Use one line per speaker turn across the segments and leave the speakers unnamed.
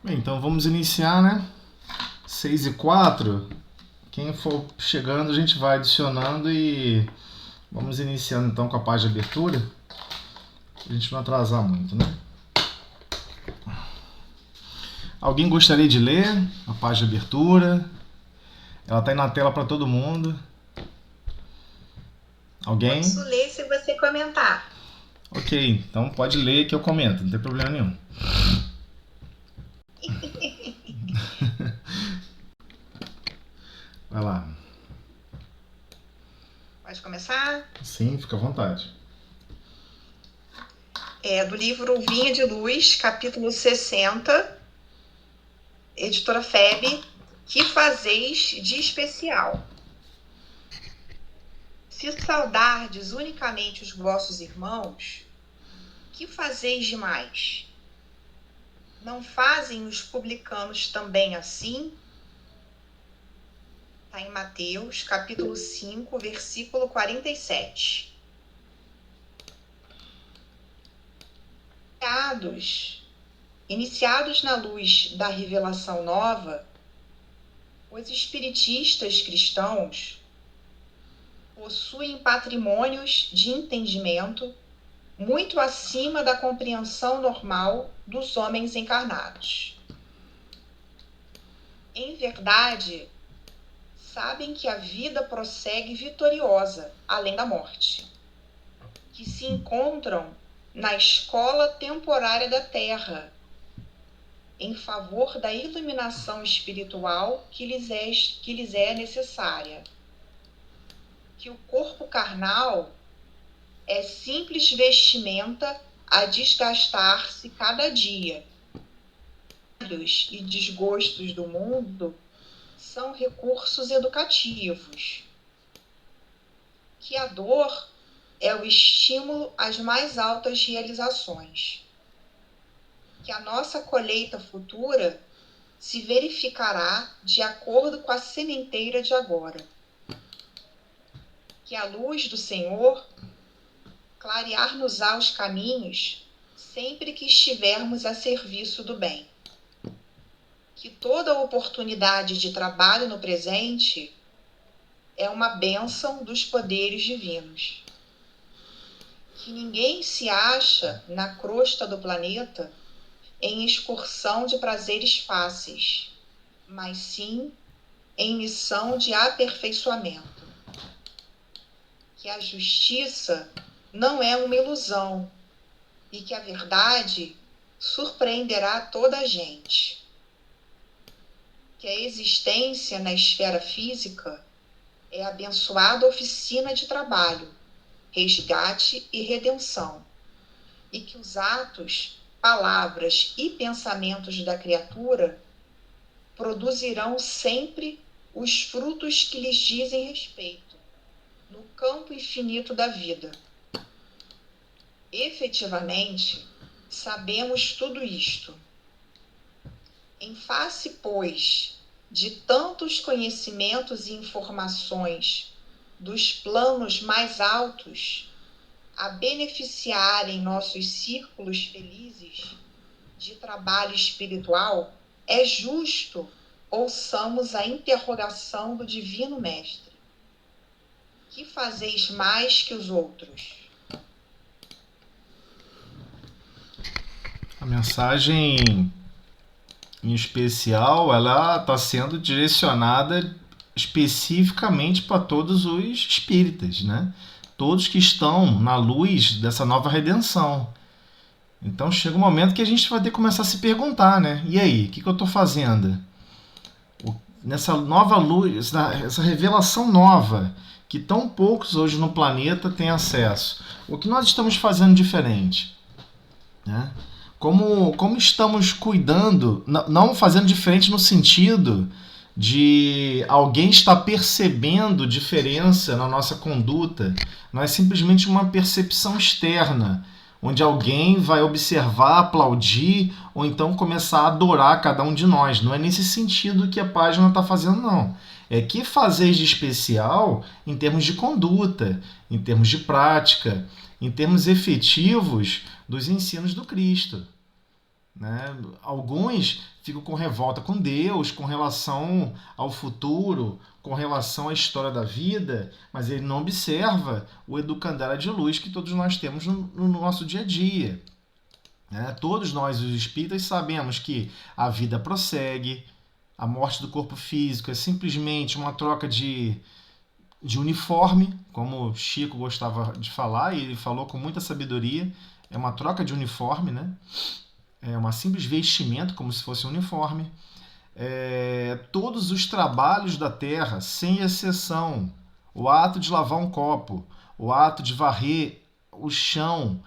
Bem, então vamos iniciar, né? 6:04. Quem for chegando, a gente vai adicionando e vamos iniciando então com a página de abertura. A gente não atrasar muito, né? Alguém gostaria de ler a página de abertura? Ela está aí na tela para todo mundo. Alguém?
Posso ler se você comentar.
Ok, então pode ler que eu comento, não tem problema nenhum. Vai lá.
Pode começar?
Sim, fica à vontade.
É do livro Vinha de Luz, capítulo 60, editora FEB. Que fazeis de especial? Se saudardes unicamente os vossos irmãos, que fazeis de mais? Não fazem os publicanos também assim? Está em Mateus, capítulo 5, versículo 47. Iniciados na luz da revelação nova, os espiritistas cristãos possuem patrimônios de entendimento muito acima da compreensão normal dos homens encarnados. Em verdade, sabem que a vida prossegue vitoriosa além da morte, que se encontram na escola temporária da Terra, em favor da iluminação espiritual que lhes é necessária. Que o corpo carnal é simples vestimenta a desgastar-se cada dia. E desgostos do mundo são recursos educativos. Que a dor é o estímulo às mais altas realizações. Que a nossa colheita futura se verificará de acordo com a sementeira de agora. Que a luz do Senhor clarear-nos-á os caminhos sempre que estivermos a serviço do bem. Que toda oportunidade de trabalho no presente é uma bênção dos poderes divinos. Que ninguém se acha na crosta do planeta em excursão de prazeres fáceis, mas sim em missão de aperfeiçoamento. Que a justiça não é uma ilusão e que a verdade surpreenderá toda a gente. Que a existência na esfera física é abençoada oficina de trabalho, resgate e redenção, e que os atos, palavras e pensamentos da criatura produzirão sempre os frutos que lhes dizem respeito, no campo infinito da vida. Efetivamente, sabemos tudo isto. Em face, pois, de tantos conhecimentos e informações dos planos mais altos a beneficiarem nossos círculos felizes de trabalho espiritual, é justo ouçamos a interrogação do Divino Mestre. Que fazeis mais que os outros?
A mensagem em especial, ela está sendo direcionada especificamente para todos os espíritas, né? Todos que estão na luz dessa nova redenção. Então chega um momento que a gente vai ter que começar a se perguntar, né? E aí, o que eu estou fazendo? Nessa nova luz, essa revelação nova, que tão poucos hoje no planeta têm acesso. O que nós estamos fazendo diferente? Né? Como estamos cuidando, não fazendo diferente no sentido de alguém estar percebendo diferença na nossa conduta, não é simplesmente uma percepção externa, onde alguém vai observar, aplaudir ou então começar a adorar cada um de nós. Não é nesse sentido que a página está fazendo, não. É que fazeis de especial em termos de conduta, em termos de prática, em termos efetivos dos ensinos do Cristo. né? Alguns ficam com revolta com Deus, com relação ao futuro, com relação à história da vida, mas ele não observa o educandário de luz que todos nós temos no nosso dia a dia. Né? Todos nós, os espíritas, sabemos que a vida prossegue, a morte do corpo físico é simplesmente uma troca de uniforme, como o Chico gostava de falar, e ele falou com muita sabedoria, é uma troca de uniforme, né? É uma simples vestimenta, como se fosse um uniforme. Todos os trabalhos da terra, sem exceção, o ato de lavar um copo, o ato de varrer o chão,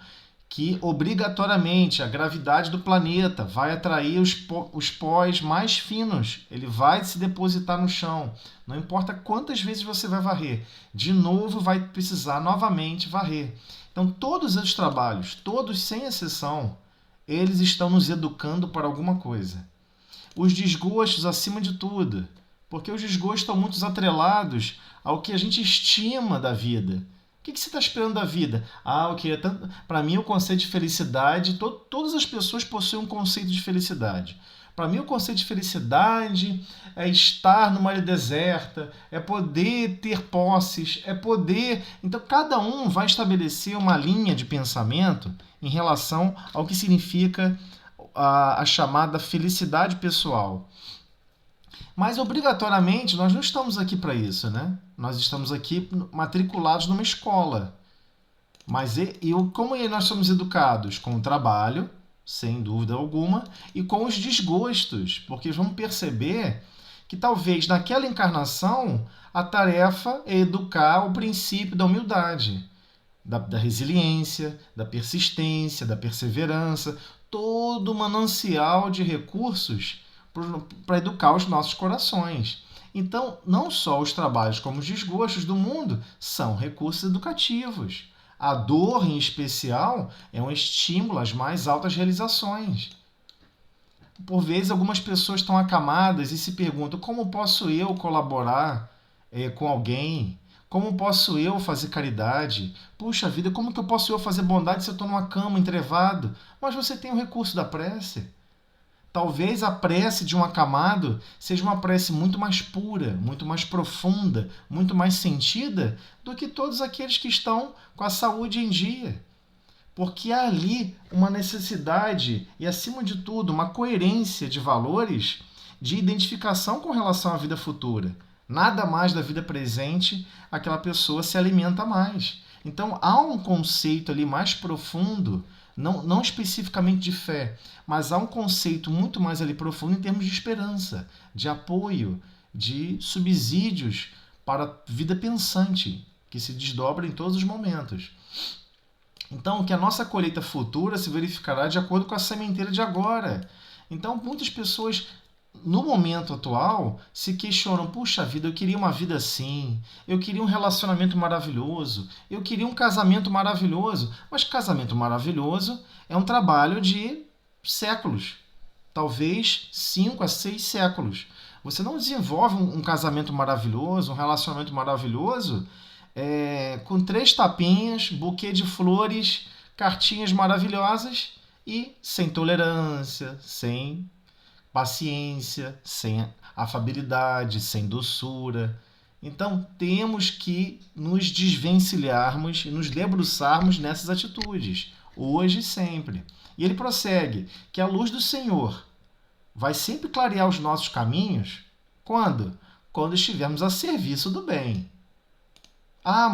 que obrigatoriamente a gravidade do planeta vai atrair os pós mais finos, ele vai se depositar no chão. Não importa quantas vezes você vai varrer, de novo vai precisar novamente varrer. Então todos os trabalhos, todos sem exceção, eles estão nos educando para alguma coisa. Os desgostos acima de tudo, porque os desgostos estão muito atrelados ao que a gente estima da vida. O que você está esperando da vida? Eu queria tanto. Para mim, o conceito de felicidade, todas as pessoas possuem um conceito de felicidade. Para mim, o conceito de felicidade é estar numa ilha deserta, é poder ter posses, é poder. Então, cada um vai estabelecer uma linha de pensamento em relação ao que significa a chamada felicidade pessoal. Mas, obrigatoriamente, nós não estamos aqui para isso, né? Nós estamos aqui matriculados numa escola. Mas como nós somos educados? Com o trabalho, sem dúvida alguma, e com os desgostos, porque vamos perceber que talvez naquela encarnação a tarefa é educar o princípio da humildade, da resiliência, da persistência, da perseverança, todo o manancial de recursos para educar os nossos corações. Então, não só os trabalhos como os desgostos do mundo são recursos educativos. A dor, em especial, é um estímulo às mais altas realizações. Por vezes, algumas pessoas estão acamadas e se perguntam: como posso eu colaborar com alguém? Como posso eu fazer caridade? Puxa vida, como que eu posso eu fazer bondade se eu estou numa cama, entrevado? Mas você tem o recurso da prece. Talvez a prece de um acamado seja uma prece muito mais pura, muito mais profunda, muito mais sentida do que todos aqueles que estão com a saúde em dia. Porque há ali uma necessidade e, acima de tudo, uma coerência de valores de identificação com relação à vida futura. Nada mais da vida presente aquela pessoa se alimenta mais. Então há um conceito ali mais profundo, não especificamente de fé, mas há um conceito muito mais ali profundo em termos de esperança, de apoio, de subsídios para a vida pensante, que se desdobra em todos os momentos. Então, que a nossa colheita futura se verificará de acordo com a sementeira de agora. Então, muitas pessoas, no momento atual, se questionam: puxa vida, eu queria uma vida assim, eu queria um relacionamento maravilhoso, eu queria um casamento maravilhoso. Mas casamento maravilhoso é um trabalho de séculos, talvez 5 a 6 séculos. Você não desenvolve um casamento maravilhoso, um relacionamento maravilhoso com 3 tapinhas, buquê de flores, cartinhas maravilhosas e sem tolerância, sem paciência, sem afabilidade, sem doçura. Então temos que nos desvencilharmos e nos debruçarmos nessas atitudes, hoje e sempre. E ele prossegue que a luz do Senhor vai sempre clarear os nossos caminhos. Quando? Quando estivermos a serviço do bem.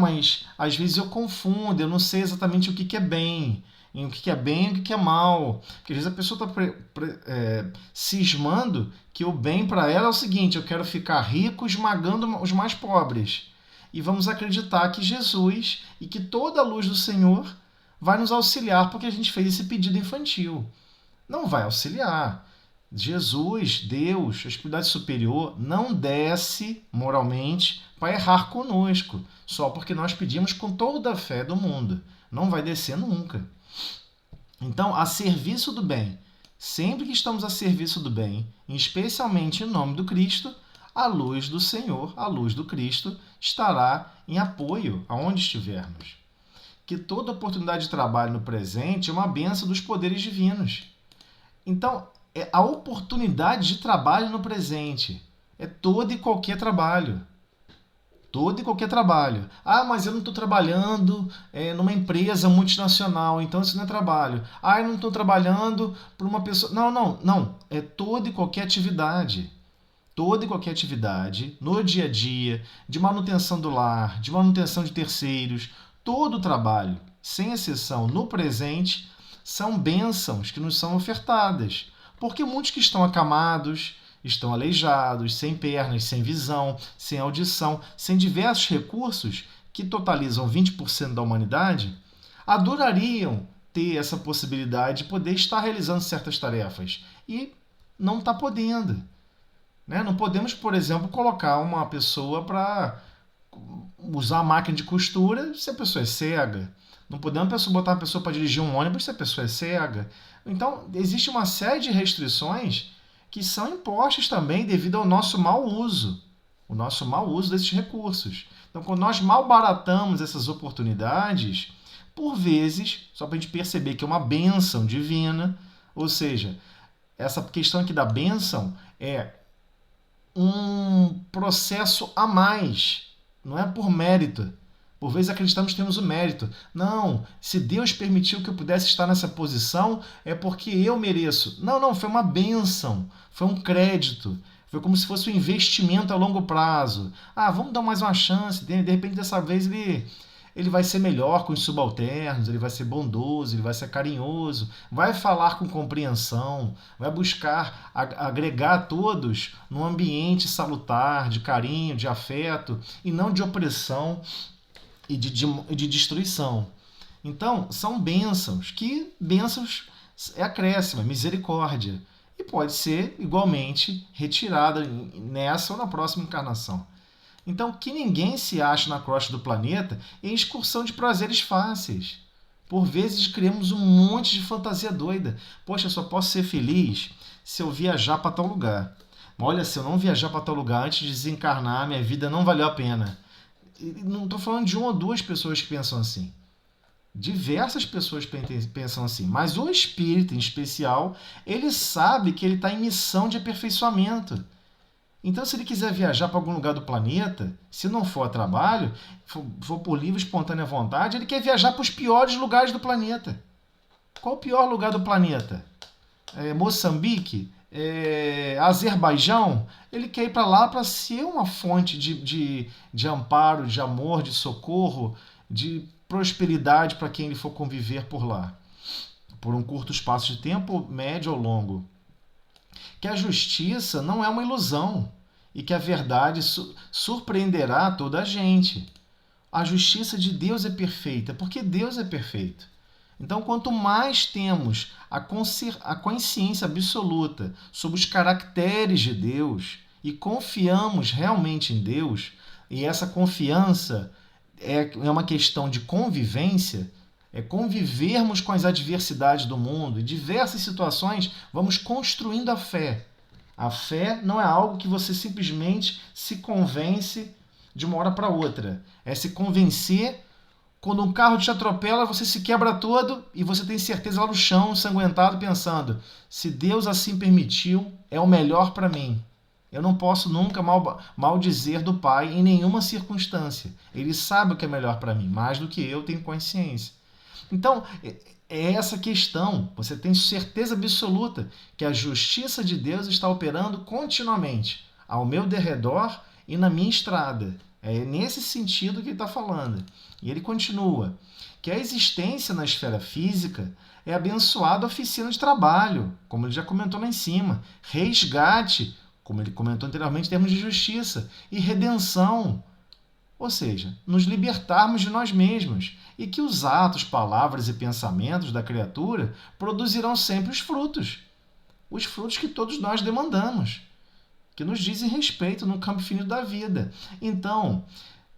Mas às vezes eu confundo, eu não sei exatamente o que é bem, o que é bem e o que é mal. Porque às vezes a pessoa está cismando que o bem para ela é o seguinte: eu quero ficar rico esmagando os mais pobres. E vamos acreditar que Jesus e que toda a luz do Senhor vai nos auxiliar porque a gente fez esse pedido infantil. Não vai auxiliar. Jesus, Deus, a espiritualidade superior, não desce moralmente para errar conosco, só porque nós pedimos com toda a fé do mundo. Não vai descer nunca. Então, a serviço do bem, sempre que estamos a serviço do bem, especialmente em nome do Cristo, a luz do Senhor, a luz do Cristo, estará em apoio aonde estivermos. Que toda oportunidade de trabalho no presente é uma bênção dos poderes divinos. Então, é a oportunidade de trabalho no presente. É todo e qualquer trabalho. Todo e qualquer trabalho. Ah, mas eu não estou trabalhando numa empresa multinacional, então isso não é trabalho. Ah, eu não estou trabalhando para uma pessoa. Não, não, não. É toda e qualquer atividade. Toda e qualquer atividade, no dia a dia, de manutenção do lar, de manutenção de terceiros, todo o trabalho, sem exceção, no presente, são bênçãos que nos são ofertadas. Porque muitos que estão acamados, estão aleijados, sem pernas, sem visão, sem audição, sem diversos recursos que totalizam 20% da humanidade, adorariam ter essa possibilidade de poder estar realizando certas tarefas e não está podendo. Né? Não podemos, por exemplo, colocar uma pessoa para usar a máquina de costura se a pessoa é cega. Não podemos botar uma pessoa para dirigir um ônibus se a pessoa é cega. Então, existe uma série de restrições que são impostas também devido ao nosso mau uso. O nosso mau uso desses recursos. Então, quando nós malbaratamos essas oportunidades, por vezes, só para a gente perceber que é uma bênção divina, ou seja, essa questão aqui da bênção é um processo a mais, não é por mérito. Por vezes acreditamos que temos o mérito. Não, se Deus permitiu que eu pudesse estar nessa posição, é porque eu mereço. Não, não, foi uma bênção, foi um crédito, foi como se fosse um investimento a longo prazo. Ah, vamos dar mais uma chance, de repente dessa vez ele vai ser melhor com os subalternos, ele vai ser bondoso, ele vai ser carinhoso, vai falar com compreensão, vai buscar agregar a todos num ambiente salutar, de carinho, de afeto, e não de opressão e de destruição. Então, são bênçãos, que bênçãos é acréscima, misericórdia, e pode ser igualmente retirada nessa ou na próxima encarnação. Então, que ninguém se ache na crosta do planeta em excursão de prazeres fáceis. Por vezes criamos um monte de fantasia doida. Poxa, eu só posso ser feliz se eu viajar para tal lugar. Mas olha, se eu não viajar para tal lugar antes de desencarnar, minha vida não valeu a pena. E não estou falando de uma ou duas pessoas que pensam assim. Diversas pessoas pensam assim. Mas o espírito, em especial, ele sabe que ele está em missão de aperfeiçoamento. Então, se ele quiser viajar para algum lugar do planeta, se não for a trabalho, for por livre e espontânea vontade, ele quer viajar para os piores lugares do planeta. Qual o pior lugar do planeta? Moçambique? Azerbaijão? Ele quer ir para lá para ser uma fonte de amparo, de amor, de socorro, de prosperidade para quem ele for conviver por lá. Por um curto espaço de tempo, médio ou longo. Que a justiça não é uma ilusão e que a verdade surpreenderá toda a gente. A justiça de Deus é perfeita, porque Deus é perfeito. Então, quanto mais temos a consciência absoluta sobre os caracteres de Deus e confiamos realmente em Deus, e essa confiança é uma questão de convivência, é convivermos com as adversidades do mundo. Em diversas situações, vamos construindo a fé. A fé não é algo que você simplesmente se convence de uma hora para outra. É se convencer quando um carro te atropela, você se quebra todo e você tem certeza lá no chão, ensanguentado, pensando: se Deus assim permitiu, é o melhor para mim. Eu não posso nunca maldizer do Pai em nenhuma circunstância. Ele sabe o que é melhor para mim, mais do que eu tenho consciência. Então, é essa questão. Você tem certeza absoluta que a justiça de Deus está operando continuamente ao meu derredor e na minha estrada. É nesse sentido que ele está falando. E ele continua que a existência na esfera física é abençoada oficina de trabalho, como ele já comentou lá em cima, resgate, como ele comentou anteriormente, em termos de justiça, e redenção. Ou seja, nos libertarmos de nós mesmos, e que os atos, palavras e pensamentos da criatura produzirão sempre os frutos que todos nós demandamos, que nos dizem respeito no campo infinito da vida. Então,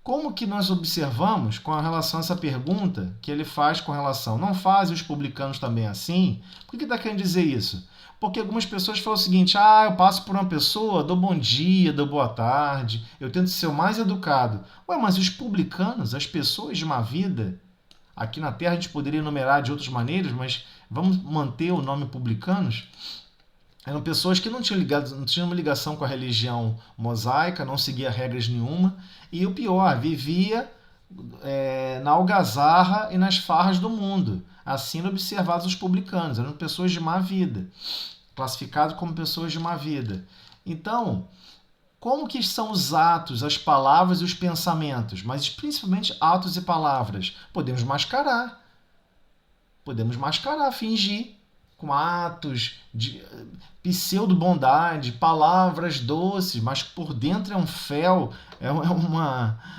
como que nós observamos com relação a essa pergunta que ele faz com relação, não fazem os publicanos também assim? Por que está querendo dizer isso? Porque algumas pessoas falam o seguinte: eu passo por uma pessoa, dou bom dia, dou boa tarde, eu tento ser o mais educado. Mas os publicanos, as pessoas de má vida, aqui na Terra a gente poderia enumerar de outras maneiras, mas vamos manter o nome publicanos, eram pessoas que não tinham uma ligação com a religião mosaica, não seguia regras nenhuma, e o pior, vivia na algazarra e nas farras do mundo. Assim observados os publicanos, eram pessoas de má vida, classificados como pessoas de má vida. Então, como que são os atos, as palavras e os pensamentos? Mas principalmente atos e palavras. Podemos mascarar, fingir com atos de pseudo-bondade, palavras doces, mas por dentro é um fel,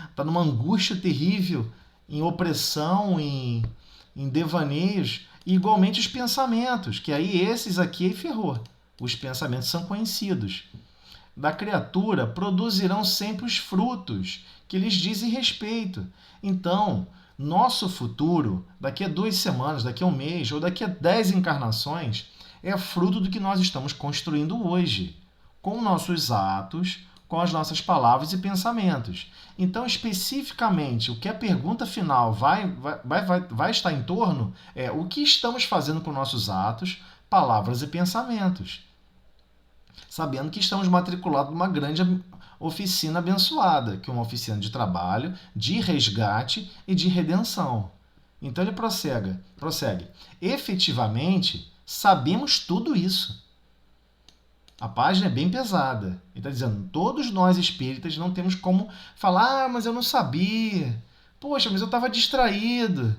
está numa angústia terrível, em opressão, em devaneios, e igualmente os pensamentos, que aí esses aqui ferrou. Os pensamentos são conhecidos. Da criatura produzirão sempre os frutos que lhes dizem respeito. Então, nosso futuro, daqui a 2 semanas, daqui a 1 mês ou daqui a 10 encarnações, é fruto do que nós estamos construindo hoje, com nossos atos, com as nossas palavras e pensamentos. Então, especificamente, o que a pergunta final vai estar em torno é o que estamos fazendo com nossos atos, palavras e pensamentos. Sabendo que estamos matriculados numa grande oficina abençoada, que é uma oficina de trabalho, de resgate e de redenção. Então ele prossegue. Efetivamente, sabemos tudo isso. A página é bem pesada. Ele está dizendo, todos nós espíritas não temos como falar, mas eu não sabia. Poxa, mas eu estava distraído.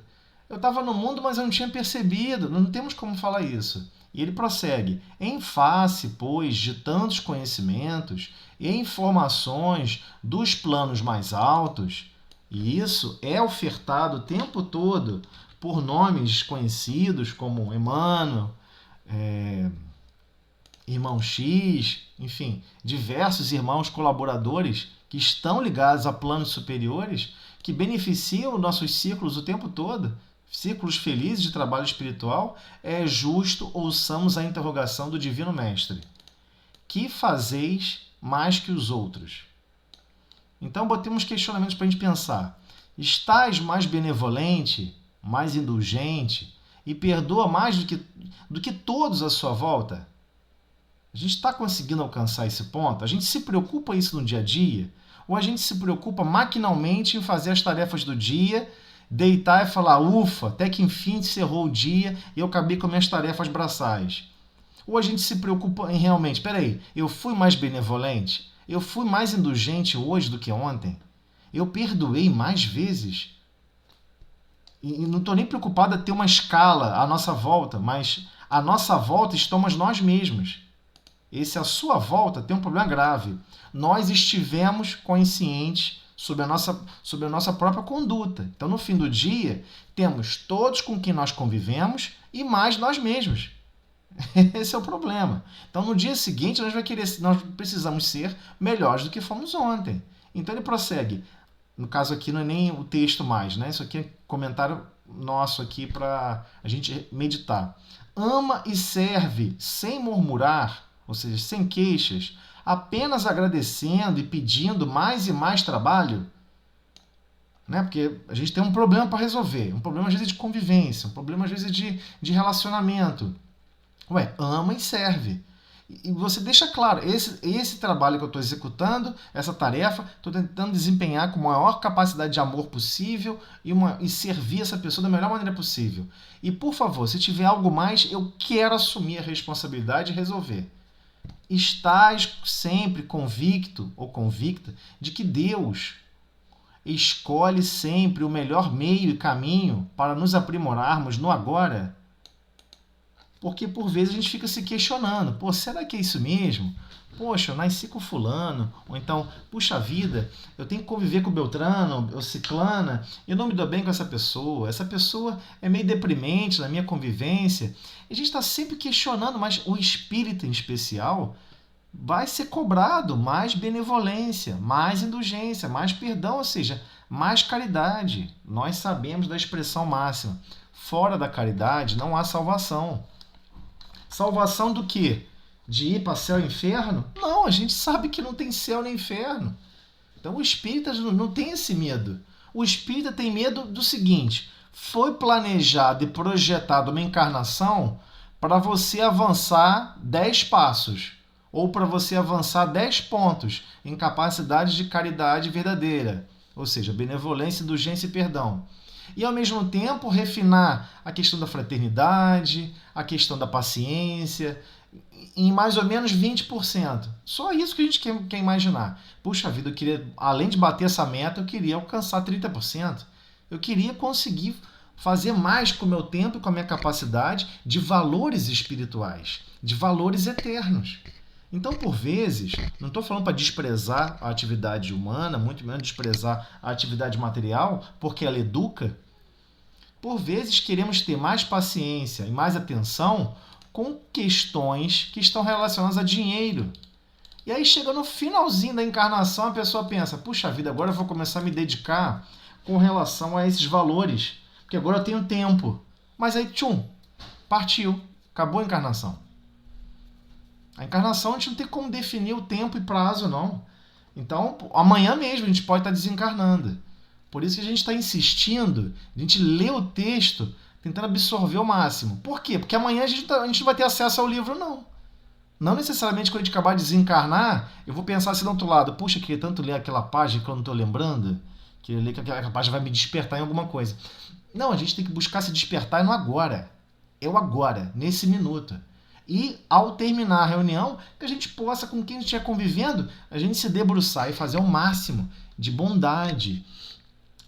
Eu estava no mundo, mas eu não tinha percebido. Não temos como falar isso. E ele prossegue, em face, pois, de tantos conhecimentos e informações dos planos mais altos, e isso é ofertado o tempo todo por nomes conhecidos como Emmanuel, Irmão X, enfim, diversos irmãos colaboradores que estão ligados a planos superiores, que beneficiam nossos círculos o tempo todo, círculos felizes de trabalho espiritual, é justo ouçamos a interrogação do Divino Mestre. Que fazeis mais que os outros? Então, botemos questionamentos para a gente pensar. Estás mais benevolente, mais indulgente e perdoa mais do que todos à sua volta? A gente está conseguindo alcançar esse ponto? A gente se preocupa isso no dia a dia? Ou a gente se preocupa maquinalmente em fazer as tarefas do dia, deitar e falar, ufa, até que enfim encerrou o dia e eu acabei com minhas tarefas braçais? Ou a gente se preocupa em realmente, peraí, eu fui mais benevolente? Eu fui mais indulgente hoje do que ontem? Eu perdoei mais vezes? E não estou nem preocupado em ter uma escala à nossa volta, mas à nossa volta estamos nós mesmos. Esse à sua volta tem um problema grave. Nós estivemos conscientes sobre a nossa própria conduta. Então, no fim do dia, temos todos com quem nós convivemos e mais nós mesmos. Esse é o problema. Então, no dia seguinte, nós precisamos ser melhores do que fomos ontem. Então, ele prossegue. No caso aqui, não é nem o texto mais, né? Isso aqui é comentário nosso aqui para a gente meditar. Ama e serve sem murmurar, ou seja, sem queixas, apenas agradecendo e pedindo mais e mais trabalho, né? Porque a gente tem um problema para resolver, um problema às vezes de convivência, um problema às vezes de relacionamento. Ama e serve. E você deixa claro, esse trabalho que eu estou executando, essa tarefa, estou tentando desempenhar com a maior capacidade de amor possível e servir essa pessoa da melhor maneira possível. E, por favor, se tiver algo mais, eu quero assumir a responsabilidade e resolver. Estás sempre convicto ou convicta de que Deus escolhe sempre o melhor meio e caminho para nos aprimorarmos no agora? Porque, por vezes, a gente fica se questionando. Será que é isso mesmo? Poxa, eu nasci com fulano. Ou então, puxa vida, eu tenho que conviver com Beltrano ou Ciclana. Eu não me dou bem com essa pessoa. Essa pessoa é meio deprimente na minha convivência. E a gente está sempre questionando, mas o espírita em especial vai ser cobrado mais benevolência, mais indulgência, mais perdão, ou seja, mais caridade. Nós sabemos da expressão máxima. Fora da caridade não há salvação. Salvação do quê? De ir para céu e inferno? Não, a gente sabe que não tem céu nem inferno. Então o espírita não tem esse medo. O espírita tem medo do seguinte, foi planejado e projetado uma encarnação para você avançar 10 passos, ou para você avançar 10 pontos em capacidade de caridade verdadeira, ou seja, benevolência, indulgência e perdão. E, ao mesmo tempo, refinar a questão da fraternidade, a questão da paciência, em mais ou menos 20%. Só isso que a gente quer imaginar. Puxa vida, eu queria, além de bater essa meta, eu queria alcançar 30%. Eu queria conseguir fazer mais com o meu tempo e com a minha capacidade de valores espirituais, de valores eternos. Então, por vezes, não estou falando para desprezar a atividade humana, muito menos desprezar a atividade material, porque ela educa. Por vezes, queremos ter mais paciência e mais atenção com questões que estão relacionadas a dinheiro. E aí, chega no finalzinho da encarnação, a pessoa pensa, puxa vida, agora eu vou começar a me dedicar com relação a esses valores, porque agora eu tenho tempo. Mas aí, tchum, partiu, acabou a encarnação. A encarnação a gente não tem como definir o tempo e prazo, não. Então, amanhã mesmo a gente pode estar desencarnando. Por isso que a gente está insistindo, a gente lê o texto, tentando absorver o máximo. Por quê? Porque amanhã a gente não vai ter acesso ao livro, não. Não necessariamente quando a gente acabar de desencarnar, eu vou pensar assim do outro lado, puxa, eu queria tanto ler aquela página que eu não estou lembrando, queria ler que aquela página vai me despertar em alguma coisa. Não, a gente tem que buscar se despertar no agora. É o agora, nesse minuto. E, ao terminar a reunião, que a gente possa, com quem a gente estiver convivendo, a gente se debruçar e fazer o máximo de bondade,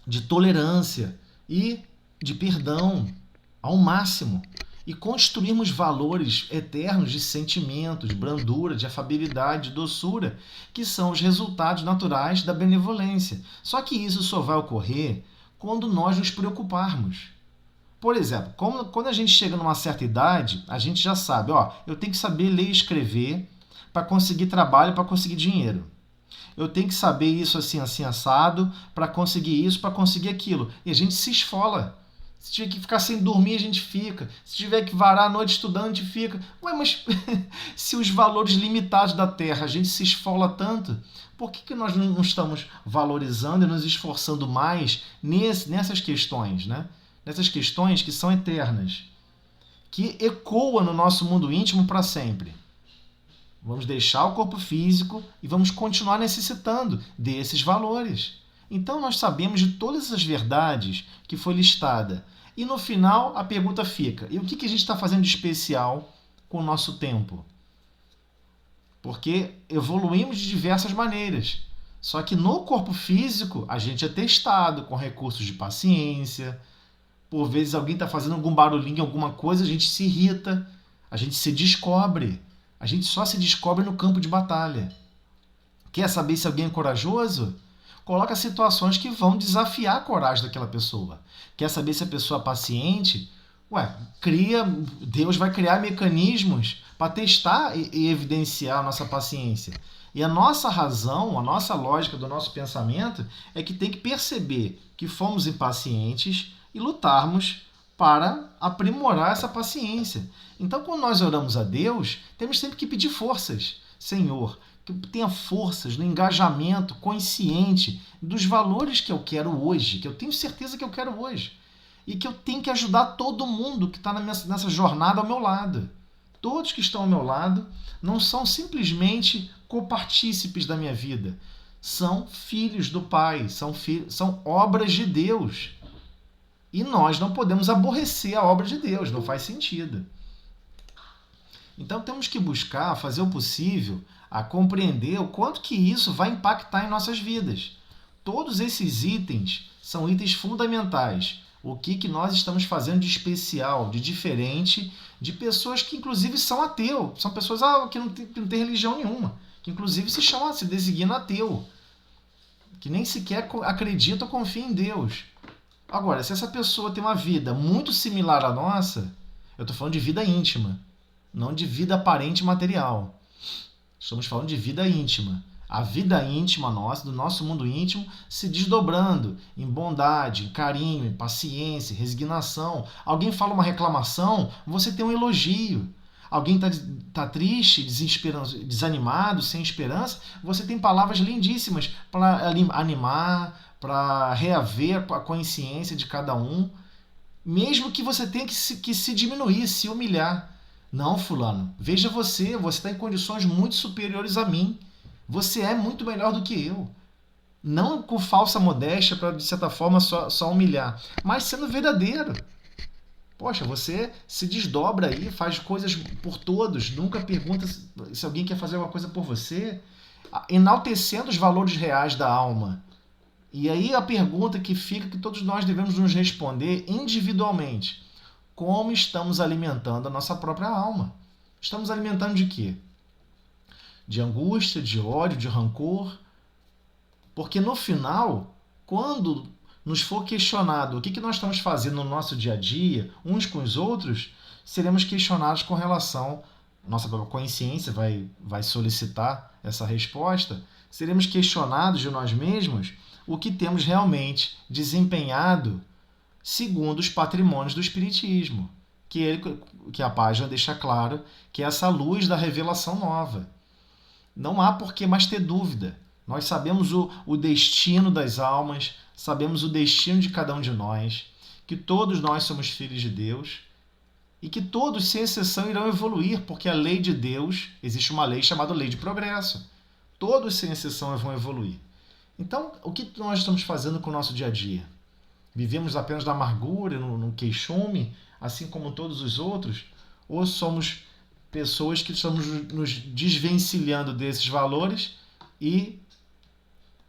de tolerância e de perdão, ao máximo. E construirmos valores eternos de sentimento, de brandura, de afabilidade, de doçura, que são os resultados naturais da benevolência. Só que isso só vai ocorrer quando nós nos preocuparmos. Por exemplo, quando a gente chega numa certa idade, a gente já sabe, eu tenho que saber ler e escrever para conseguir trabalho, para conseguir dinheiro. Eu tenho que saber isso assim, assim, assado, para conseguir isso, para conseguir aquilo. E a gente se esfola. Se tiver que ficar sem dormir, a gente fica. Se tiver que varar a noite estudando, a gente fica. Ué, mas se os valores limitados da Terra, a gente se esfola tanto, por que nós não estamos valorizando e nos esforçando mais nessas questões, né? Nessas questões que são eternas, que ecoam no nosso mundo íntimo para sempre. Vamos deixar o corpo físico e vamos continuar necessitando desses valores. Então nós sabemos de todas essas verdades que foi listada. E no final a pergunta fica, e o que a gente está fazendo de especial com o nosso tempo? Porque evoluímos de diversas maneiras. Só que no corpo físico a gente é testado com recursos de paciência. Por vezes alguém está fazendo algum barulhinho, alguma coisa, a gente se irrita, a gente se descobre. A gente só se descobre no campo de batalha. Quer saber se alguém é corajoso? Coloca situações que vão desafiar a coragem daquela pessoa. Quer saber se a pessoa é paciente? Deus vai criar mecanismos para testar e evidenciar a nossa paciência. E a nossa razão, a nossa lógica do nosso pensamento é que tem que perceber que fomos impacientes e lutarmos para aprimorar essa paciência. Então, quando nós oramos a Deus, temos sempre que pedir forças. Senhor, que eu tenha forças no engajamento consciente dos valores que eu quero hoje, que eu tenho certeza que eu quero hoje. E que eu tenho que ajudar todo mundo que está nessa jornada ao meu lado. Todos que estão ao meu lado não são simplesmente copartícipes da minha vida. São filhos do Pai, são obras de Deus. E nós não podemos aborrecer a obra de Deus, não faz sentido. Então temos que buscar fazer o possível a compreender o quanto que isso vai impactar em nossas vidas. Todos esses itens são itens fundamentais. O que nós estamos fazendo de especial, de diferente, de pessoas que inclusive são ateus, são pessoas que não têm religião nenhuma, que inclusive se designam ateu, que nem sequer acreditam ou confiam em Deus. Agora, se essa pessoa tem uma vida muito similar à nossa, eu estou falando de vida íntima, não de vida aparente material. Estamos falando de vida íntima. A vida íntima nossa, do nosso mundo íntimo, se desdobrando em bondade, em carinho, em paciência, resignação. Alguém fala uma reclamação, você tem um elogio. Alguém está triste, desanimado, sem esperança, você tem palavras lindíssimas para animar, para reaver a consciência de cada um. Mesmo que você tenha que se diminuir, se humilhar. Não, fulano, veja você está em condições muito superiores a mim. Você é muito melhor do que eu. Não com falsa modéstia para, de certa forma, só humilhar, mas sendo verdadeiro. Poxa, você se desdobra aí, faz coisas por todos, nunca pergunta se alguém quer fazer alguma coisa por você, enaltecendo os valores reais da alma. E aí a pergunta que fica, que todos nós devemos nos responder individualmente: como estamos alimentando a nossa própria alma? Estamos alimentando de quê? De angústia, de ódio, de rancor? Porque no final, quando nos for questionado o que nós estamos fazendo no nosso dia a dia, uns com os outros, seremos questionados com relação, nossa consciência vai solicitar essa resposta, seremos questionados de nós mesmos o que temos realmente desempenhado segundo os patrimônios do Espiritismo, que a página deixa claro que é essa luz da revelação nova. Não há por que mais ter dúvida. Nós sabemos o destino das almas, sabemos o destino de cada um de nós, que todos nós somos filhos de Deus e que todos, sem exceção, irão evoluir, porque a lei de Deus, existe uma lei chamada lei de progresso. Todos, sem exceção, vão evoluir. Então, o que nós estamos fazendo com o nosso dia a dia? Vivemos apenas da amargura, no queixume, assim como todos os outros? Ou somos pessoas que estamos nos desvencilhando desses valores e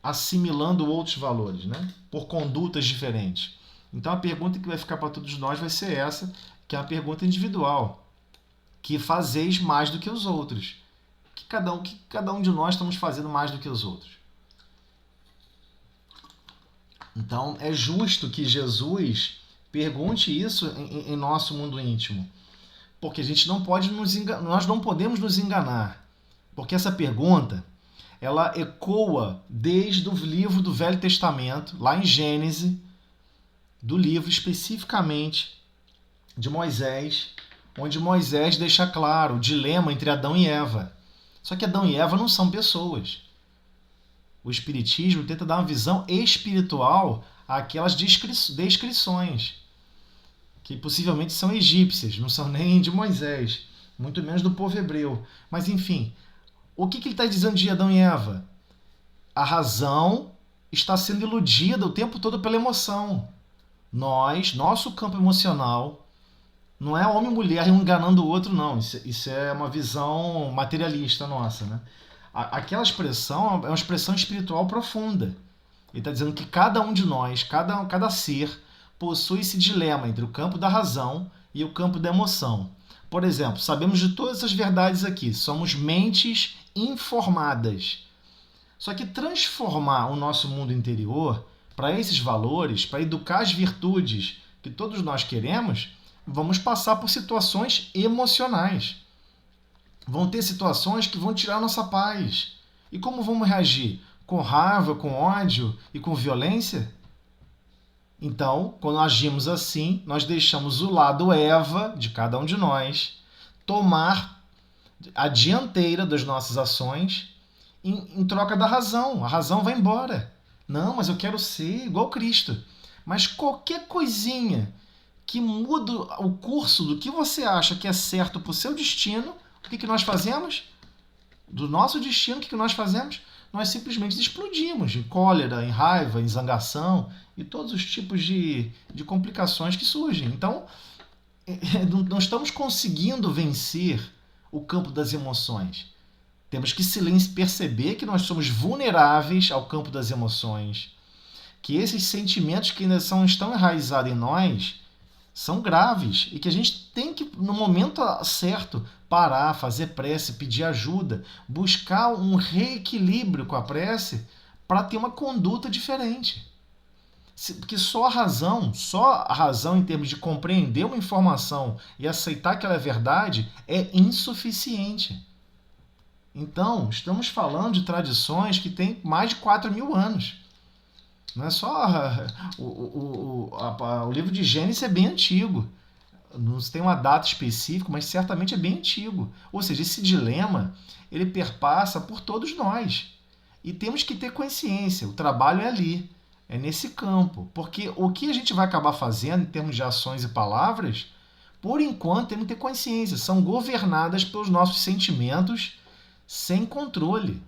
assimilando outros valores, né? Por condutas diferentes? Então a pergunta que vai ficar para todos nós vai ser essa, que é a pergunta individual. Que fazeis mais do que os outros? Que cada um de nós estamos fazendo mais do que os outros? Então é justo que Jesus pergunte isso em nosso mundo íntimo. Porque a gente não pode nós não podemos nos enganar. Porque essa pergunta, ela ecoa desde o livro do Velho Testamento, lá em Gênesis, do livro especificamente de Moisés, onde Moisés deixa claro o dilema entre Adão e Eva. Só que Adão e Eva não são pessoas. O Espiritismo tenta dar uma visão espiritual àquelas descrições, que possivelmente são egípcias, não são nem de Moisés, muito menos do povo hebreu. Mas enfim, o que ele está dizendo de Adão e Eva? A razão está sendo iludida o tempo todo pela emoção. Nosso campo emocional, não é homem e mulher um enganando o outro, não. Isso é uma visão materialista nossa, né? Aquela expressão é uma expressão espiritual profunda. Ele está dizendo que cada um de nós, cada ser, possui esse dilema entre o campo da razão e o campo da emoção. Por exemplo, sabemos de todas essas verdades aqui. Somos mentes informadas. Só que transformar o nosso mundo interior para esses valores, para educar as virtudes que todos nós queremos, vamos passar por situações emocionais. Vão ter situações que vão tirar a nossa paz. E como vamos reagir? Com raiva, com ódio e com violência? Então, quando agimos assim, nós deixamos o lado Eva de cada um de nós tomar a dianteira das nossas ações em troca da razão. A razão vai embora. Não, mas eu quero ser igual Cristo. Mas qualquer coisinha que muda o curso do que você acha que é certo para o seu destino, o que nós fazemos? Do nosso destino, o que nós fazemos? Nós simplesmente explodimos em cólera, em raiva, em zangação e todos os tipos de complicações que surgem. Então, não estamos conseguindo vencer o campo das emoções. Temos que perceber que nós somos vulneráveis ao campo das emoções, que esses sentimentos que ainda estão enraizados em nós são graves e que a gente tem que, no momento certo, parar, fazer prece, pedir ajuda, buscar um reequilíbrio com a prece para ter uma conduta diferente. Porque só a razão em termos de compreender uma informação e aceitar que ela é verdade é insuficiente. Então, estamos falando de tradições que têm mais de 4.000 anos. Não é só... O livro de Gênesis é bem antigo. Não tem uma data específica, mas certamente é bem antigo. Ou seja, esse dilema, ele perpassa por todos nós. E temos que ter consciência. O trabalho é ali. É nesse campo. Porque o que a gente vai acabar fazendo em termos de ações e palavras, por enquanto, temos que ter consciência, são governadas pelos nossos sentimentos sem controle.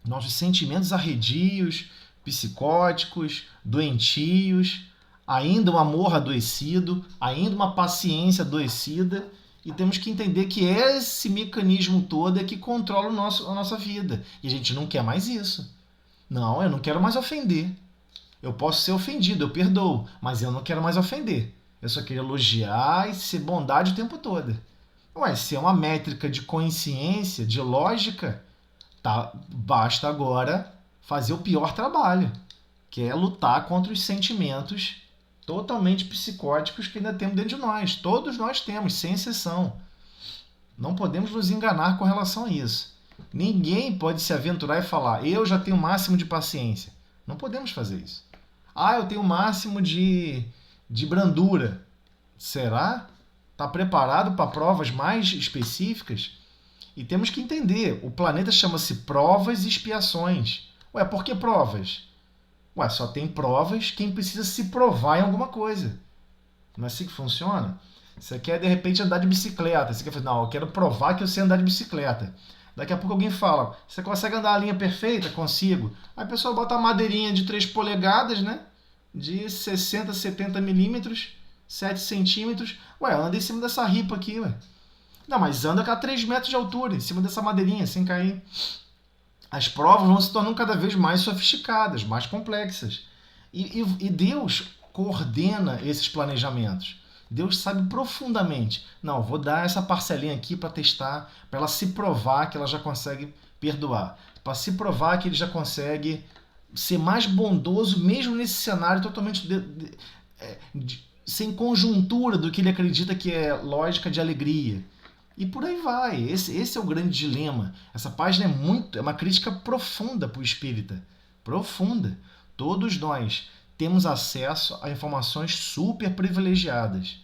Nossos sentimentos arredios, psicóticos, doentios, ainda um amor adoecido, ainda uma paciência adoecida, e temos que entender que esse mecanismo todo é que controla a nossa vida. E a gente não quer mais isso. Não, eu não quero mais ofender. Eu posso ser ofendido, eu perdoo, mas eu não quero mais ofender. Eu só quero elogiar e ser bondade o tempo todo. Ué, se é uma métrica de consciência, de lógica, tá, basta agora fazer o pior trabalho, que é lutar contra os sentimentos totalmente psicóticos que ainda temos dentro de nós. Todos nós temos, sem exceção. Não podemos nos enganar com relação a isso. Ninguém pode se aventurar e falar, eu já tenho o máximo de paciência. Não podemos fazer isso. Ah, eu tenho o máximo de brandura. Será? Está preparado para provas mais específicas? E temos que entender, o planeta chama-se provas e expiações. Ué, por que provas? Ué, só tem provas quem precisa se provar em alguma coisa. Não é assim que funciona? Você quer, de repente, andar de bicicleta. Você quer falar, não, eu quero provar que eu sei andar de bicicleta. Daqui a pouco alguém fala, você consegue andar a linha perfeita? Consigo. Aí a pessoa bota a madeirinha de 3 polegadas, né? De 60, 70 milímetros, 7 centímetros. Ué, anda em cima dessa ripa aqui, ué. Não, mas anda a 3 metros de altura, em cima dessa madeirinha, sem cair. As provas vão se tornando cada vez mais sofisticadas, mais complexas. E Deus coordena esses planejamentos. Deus sabe profundamente. Não, vou dar essa parcelinha aqui para testar, para ela se provar que ela já consegue perdoar. Para se provar que ele já consegue ser mais bondoso, mesmo nesse cenário totalmente sem conjuntura do que ele acredita que é lógica de alegria. E por aí vai. Esse é o grande dilema. Essa página é uma crítica profunda para o espírita. Profunda. Todos nós temos acesso a informações super privilegiadas.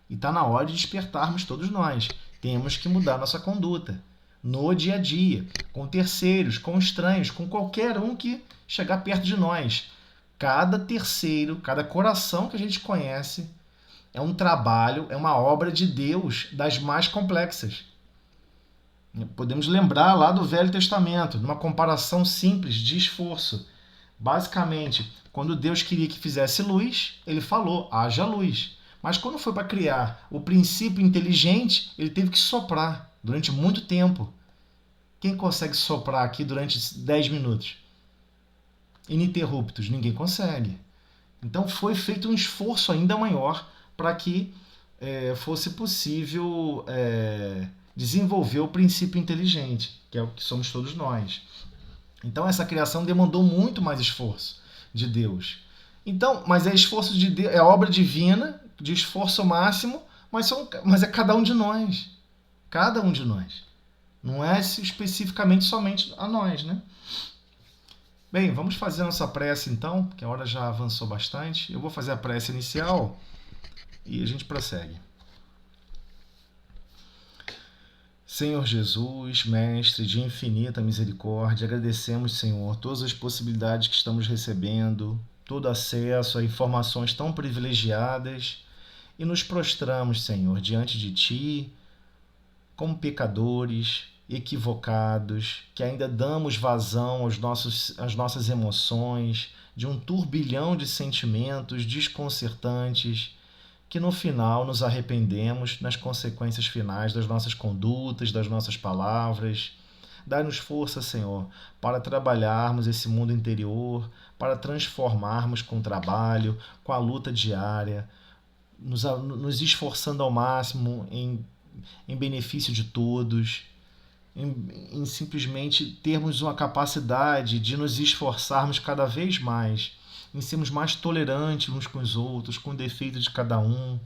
E está na hora de despertarmos todos nós. Temos que mudar nossa conduta. No dia a dia, com terceiros, com estranhos, com qualquer um que chegar perto de nós. Cada terceiro, cada coração que a gente conhece é um trabalho, é uma obra de Deus das mais complexas. Podemos lembrar lá do Velho Testamento, numa comparação simples de esforço. Basicamente, quando Deus queria que fizesse luz, ele falou, haja luz. Mas quando foi para criar o princípio inteligente, ele teve que soprar durante muito tempo. Quem consegue soprar aqui durante 10 minutos? Ininterruptos, ninguém consegue. Então foi feito um esforço ainda maior para que fosse possível desenvolver o princípio inteligente, que é o que somos todos nós. Então essa criação demandou muito mais esforço de Deus. Então, mas é esforço de Deus, é obra divina, de esforço máximo, mas é cada um de nós. Cada um de nós. Não é especificamente somente a nós, né? Bem, vamos fazer a nossa prece então, que a hora já avançou bastante. Eu vou fazer a prece inicial e a gente prossegue. Senhor Jesus, Mestre de infinita misericórdia, agradecemos, Senhor, todas as possibilidades que estamos recebendo, todo acesso a informações tão privilegiadas e nos prostramos, Senhor, diante de Ti, como pecadores, equivocados, que ainda damos vazão às nossas emoções, de um turbilhão de sentimentos desconcertantes, que no final nos arrependemos nas consequências finais das nossas condutas, das nossas palavras. Dai-nos força, Senhor, para trabalharmos esse mundo interior, para transformarmos com o trabalho, com a luta diária, nos esforçando ao máximo em benefício de todos, em simplesmente termos uma capacidade de nos esforçarmos cada vez mais, em sermos mais tolerantes uns com os outros, com o defeito de cada um,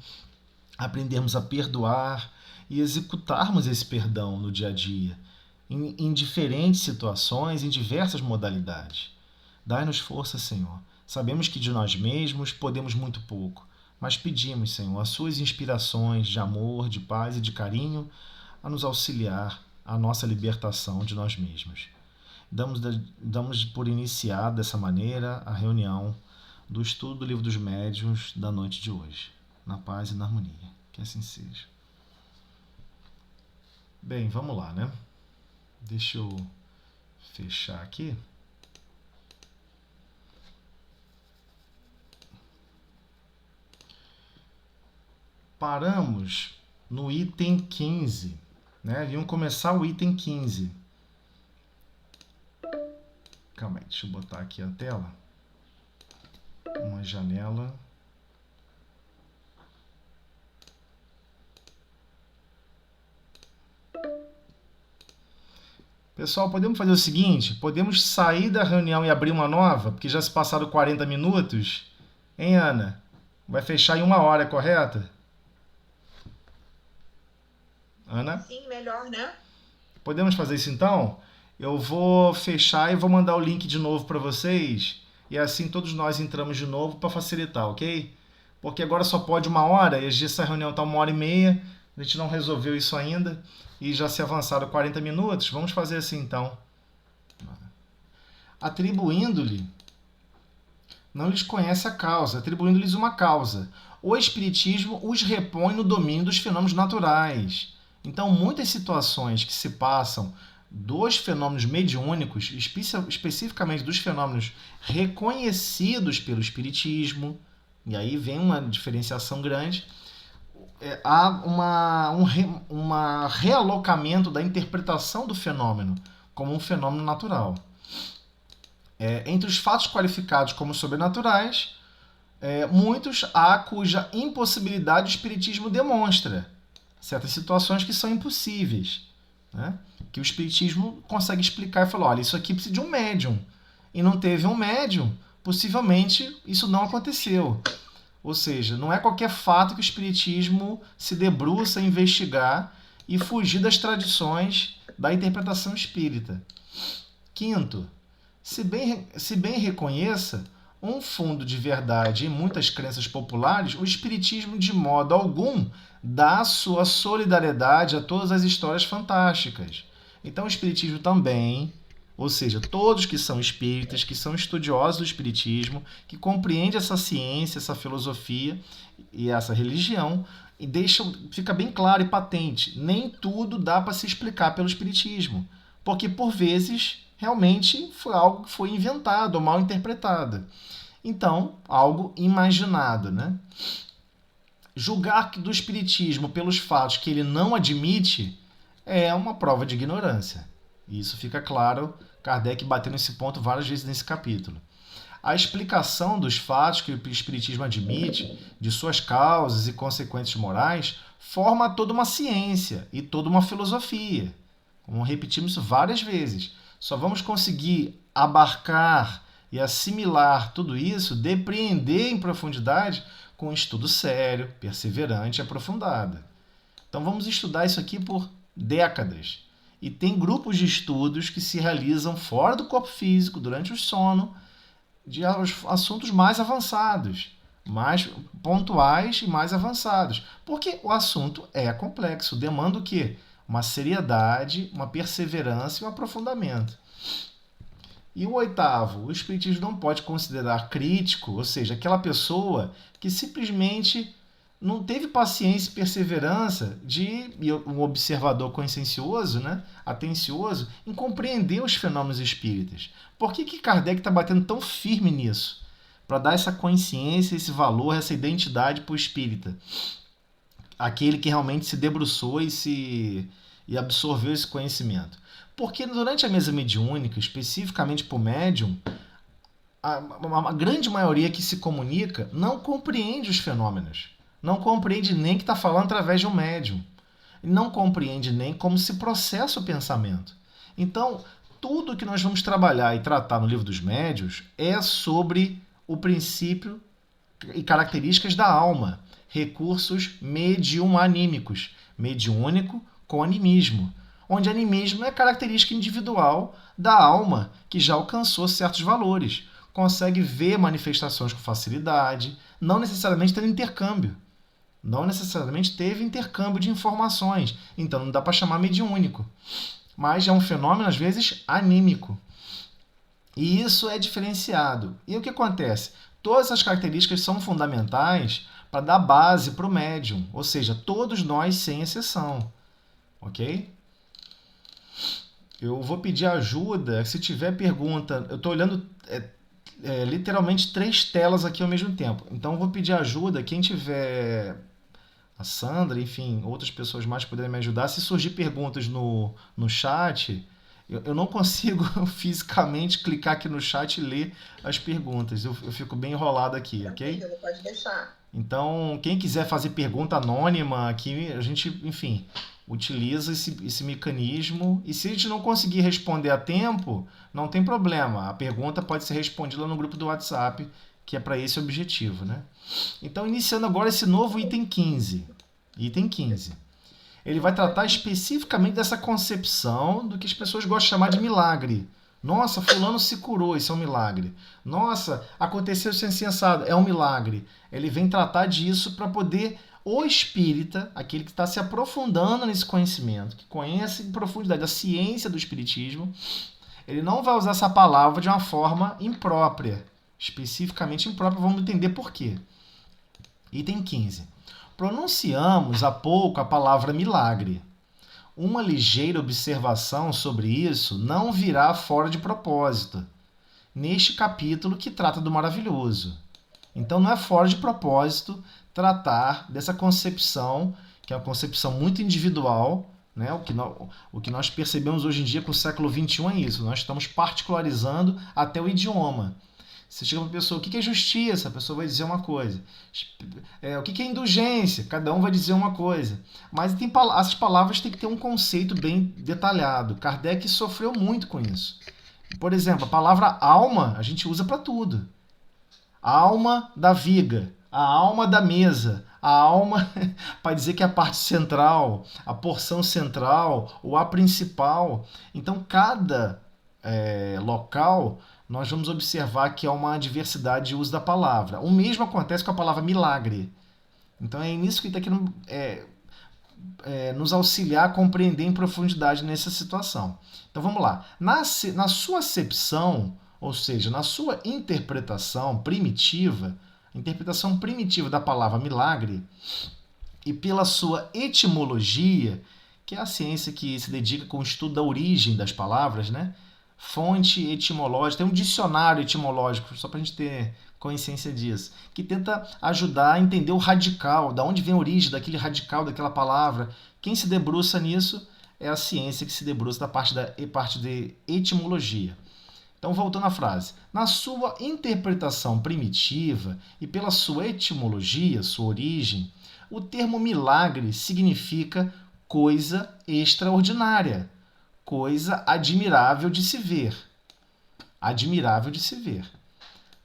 aprendermos a perdoar e executarmos esse perdão no dia a dia, em diferentes situações, em diversas modalidades. Dai-nos força, Senhor. Sabemos que de nós mesmos podemos muito pouco, mas pedimos, Senhor, as suas inspirações de amor, de paz e de carinho a nos auxiliar à nossa libertação de nós mesmos. Damos por iniciada dessa maneira a reunião do estudo do Livro dos Médiuns da noite de hoje. Na paz e na harmonia. Que assim seja. Bem, vamos lá, né? Deixa eu fechar aqui. Paramos no item 15, né? Iam começar o item 15. Calma aí, deixa eu botar aqui a tela. Uma janela. Pessoal, podemos fazer o seguinte? Podemos sair da reunião e abrir uma nova? Porque já se passaram 40 minutos. Hein, Ana? Vai fechar em 1 hora, correto? Ana?
Sim, melhor, né?
Podemos fazer isso então? Eu vou fechar e vou mandar o link de novo para vocês. E assim todos nós entramos de novo para facilitar, ok? Porque agora só pode 1 hora, e essa reunião está 1 hora e meia. A gente não resolveu isso ainda. E já se avançaram 40 minutos. Vamos fazer assim então. Atribuindo-lhe, não lhes conhece a causa, atribuindo-lhes uma causa. O Espiritismo os repõe no domínio dos fenômenos naturais. Então, muitas situações que se passam dos fenômenos mediúnicos, especificamente dos fenômenos reconhecidos pelo Espiritismo, e aí vem uma diferenciação grande, há um realocamento da interpretação do fenômeno como um fenômeno natural. Entre os fatos qualificados como sobrenaturais, muitos há cuja impossibilidade o Espiritismo demonstra. Certas situações que são impossíveis, né? Que o Espiritismo consegue explicar e falar, olha, isso aqui precisa de um médium. E não teve um médium, possivelmente isso não aconteceu. Ou seja, não é qualquer fato que o Espiritismo se debruça a investigar e fugir das tradições da interpretação espírita. Quinto, se bem reconheça um fundo de verdade em muitas crenças populares, o Espiritismo de modo algum dá sua solidariedade a todas as histórias fantásticas. Então o Espiritismo também, ou seja, todos que são espíritas, que são estudiosos do Espiritismo, que compreendem essa ciência, essa filosofia e essa religião, e fica bem claro e patente, nem tudo dá para se explicar pelo Espiritismo, porque por vezes realmente foi algo que foi inventado ou mal interpretado. Então, algo imaginado, né? Julgar do Espiritismo pelos fatos que ele não admite é uma prova de ignorância. Isso fica claro, Kardec bateu nesse ponto várias vezes nesse capítulo. A explicação dos fatos que o Espiritismo admite, de suas causas e consequências morais, forma toda uma ciência e toda uma filosofia. Como repetimos isso várias vezes. Só vamos conseguir abarcar e assimilar tudo isso, depreender em profundidade, com um estudo sério, perseverante e aprofundado. Então vamos estudar isso aqui por décadas. E tem grupos de estudos que se realizam fora do corpo físico, durante o sono, de assuntos mais avançados, mais pontuais e mais avançados. Porque o assunto é complexo, demanda o quê? Uma seriedade, uma perseverança e um aprofundamento. E o oitavo, o Espiritismo não pode considerar crítico, ou seja, aquela pessoa que simplesmente não teve paciência e perseverança de um observador consciencioso, né, atencioso, em compreender os fenômenos espíritas. Por que Kardec está batendo tão firme nisso? Para dar essa consciência, esse valor, essa identidade para o espírita. Aquele que realmente se debruçou e absorveu esse conhecimento. Porque durante a mesa mediúnica, especificamente para o médium, a grande maioria que se comunica não compreende os fenômenos. Não compreende nem que está falando através de um médium. Não compreende nem como se processa o pensamento. Então, tudo que nós vamos trabalhar e tratar no Livro dos Médiuns é sobre o princípio e características da alma. Recursos mediumanímicos. Mediúnico com animismo. Onde animismo é característica individual da alma que já alcançou certos valores. Consegue ver manifestações com facilidade, não necessariamente tendo intercâmbio. Não necessariamente teve intercâmbio de informações. Então não dá para chamar mediúnico. Mas é um fenômeno, às vezes, anímico. E isso é diferenciado. E o que acontece? Todas essas características são fundamentais para dar base para o médium, ou seja, todos nós sem exceção, ok? Eu vou pedir ajuda, se tiver pergunta, eu estou olhando literalmente 3 telas aqui ao mesmo tempo, então eu vou pedir ajuda, quem tiver, a Sandra, enfim, outras pessoas mais puderem me ajudar, se surgir perguntas no chat, eu não consigo fisicamente clicar aqui no chat e ler as perguntas, eu fico bem enrolado aqui, ok?
Pode deixar.
Então, quem quiser fazer pergunta anônima aqui, a gente, enfim, utiliza esse mecanismo. E se a gente não conseguir responder a tempo, não tem problema. A pergunta pode ser respondida no grupo do WhatsApp, que é para esse objetivo, né? Então, iniciando agora esse novo item 15. Item 15. Ele vai tratar especificamente dessa concepção do que as pessoas gostam de chamar de milagre. Nossa, fulano se curou, isso é um milagre. Nossa, aconteceu isso insensado, é um milagre. Ele vem tratar disso para poder o espírita, aquele que está se aprofundando nesse conhecimento, que conhece em profundidade a ciência do espiritismo, ele não vai usar essa palavra de uma forma imprópria, especificamente imprópria, vamos entender por quê. Item 15. Pronunciamos há pouco a palavra milagre. Uma ligeira observação sobre isso não virá fora de propósito, neste capítulo que trata do maravilhoso. Então não é fora de propósito tratar dessa concepção, que é uma concepção muito individual, né? O que nós percebemos hoje em dia com o século XXI é isso, nós estamos particularizando até o idioma. Você chega para uma pessoa, o que é justiça? A pessoa vai dizer uma coisa. O que é indulgência? Cada um vai dizer uma coisa. Mas essas palavras têm que ter um conceito bem detalhado. Kardec sofreu muito com isso. Por exemplo, a palavra alma a gente usa para tudo. A alma da viga, a alma da mesa, a alma para dizer que é a parte central, a porção central ou a principal. Então, cada local nós vamos observar que há uma diversidade de uso da palavra. O mesmo acontece com a palavra milagre. Então é nisso que ele está querendo nos auxiliar a compreender em profundidade nessa situação. Então vamos lá. Na sua acepção, ou seja, na sua interpretação primitiva da palavra milagre, e pela sua etimologia, que é a ciência que se dedica com o estudo da origem das palavras, né? Fonte etimológica, tem um dicionário etimológico, só para a gente ter consciência disso, que tenta ajudar a entender o radical, da onde vem a origem daquele radical, daquela palavra. Quem se debruça nisso é a ciência que se debruça da parte de etimologia. Então, voltando à frase. Na sua interpretação primitiva e pela sua etimologia, sua origem, o termo milagre significa coisa extraordinária, coisa admirável de se ver. Admirável de se ver.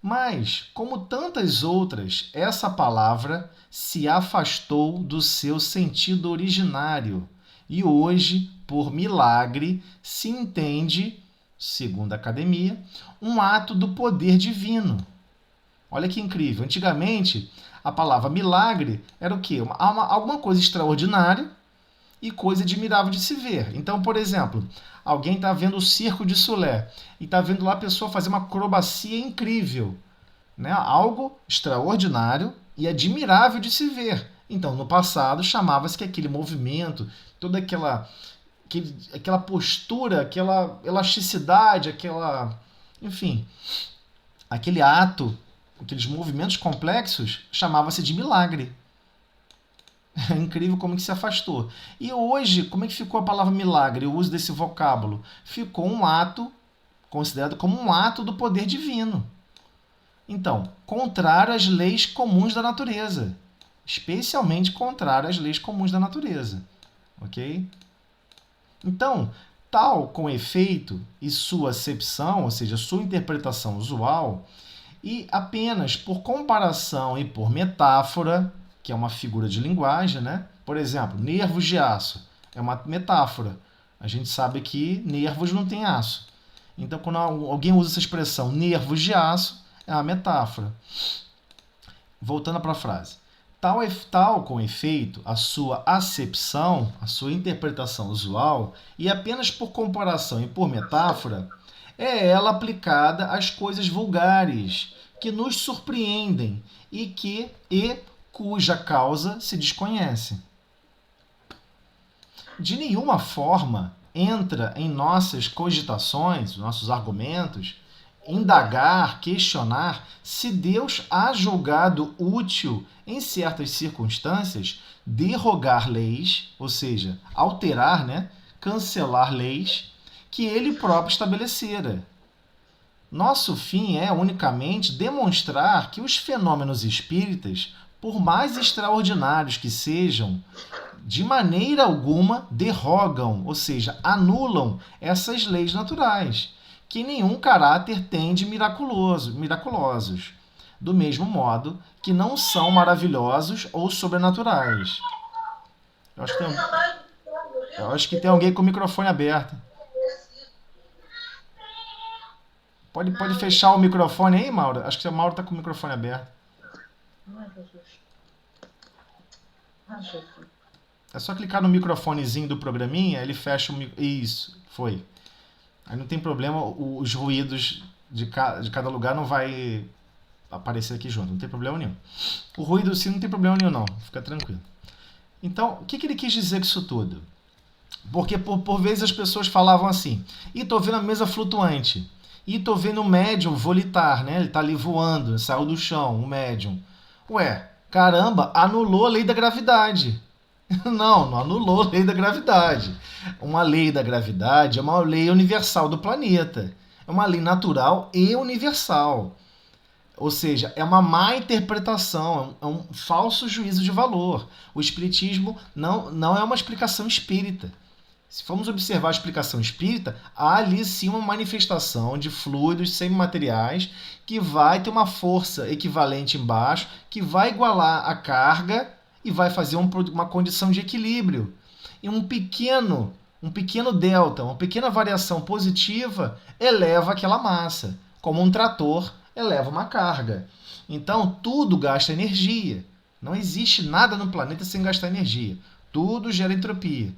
Mas, como tantas outras, essa palavra se afastou do seu sentido originário e hoje, por milagre, se entende, segundo a academia, um ato do poder divino. Olha que incrível. Antigamente, a palavra milagre era o quê? Alguma coisa extraordinária e coisa admirável de se ver. Então, por exemplo, alguém está vendo o Circo de Solé e está vendo lá a pessoa fazer uma acrobacia incrível, né? Algo extraordinário e admirável de se ver. Então, no passado, chamava-se que aquele movimento, toda aquela postura, aquela elasticidade, enfim, aquele ato, aqueles movimentos complexos, chamava-se de milagre. É incrível como que se afastou. E hoje, como é que ficou a palavra milagre, o uso desse vocábulo? Ficou um ato, considerado como um ato do poder divino. Então, contrário às leis comuns da natureza. Especialmente contrário às leis comuns da natureza. Ok? Então, tal com efeito e sua acepção, ou seja, sua interpretação usual, e apenas por comparação e por metáfora, que é uma figura de linguagem, né? Por exemplo, nervos de aço é uma metáfora. A gente sabe que nervos não tem aço. Então, quando alguém usa essa expressão nervos de aço, é uma metáfora. Voltando para a frase. Tal com efeito, a sua acepção, a sua interpretação usual, e apenas por comparação e por metáfora, é ela aplicada às coisas vulgares, que nos surpreendem e cuja causa se desconhece. De nenhuma forma entra em nossas cogitações, nossos argumentos, indagar, questionar se Deus há julgado útil, em certas circunstâncias, derrogar leis, ou seja, alterar, cancelar leis que ele próprio estabelecera. Nosso fim é unicamente demonstrar que os fenômenos espíritas, por mais extraordinários que sejam, de maneira alguma derrogam, ou seja, anulam essas leis naturais, que nenhum caráter tem de miraculosos, do mesmo modo que não são maravilhosos ou sobrenaturais. Eu acho que tem alguém com o microfone aberto. Pode fechar o microfone aí, Mauro? Acho que o Mauro está com o microfone aberto. É só clicar no microfonezinho do programinha, ele fecha o microfone. Isso, foi. Aí não tem problema, os ruídos de cada lugar não vai aparecer aqui junto, não tem problema nenhum. O ruído sim não tem problema nenhum não, fica tranquilo. Então, o que ele quis dizer com isso tudo? Porque por vezes as pessoas falavam assim, tô vendo a mesa flutuante, tô vendo o médium volitar, ele tá ali voando, saiu do chão, o médium. Ué, caramba, anulou a lei da gravidade. Não anulou a lei da gravidade. Uma lei da gravidade é uma lei universal do planeta. É uma lei natural e universal. Ou seja, é uma má interpretação, é um falso juízo de valor. O espiritismo não é uma explicação espírita. Se formos observar a explicação espírita, há ali sim uma manifestação de fluidos semimateriais que vai ter uma força equivalente embaixo, que vai igualar a carga e vai fazer uma condição de equilíbrio. E um pequeno delta, uma pequena variação positiva eleva aquela massa, como um trator eleva uma carga. Então, tudo gasta energia. Não existe nada no planeta sem gastar energia. Tudo gera entropia.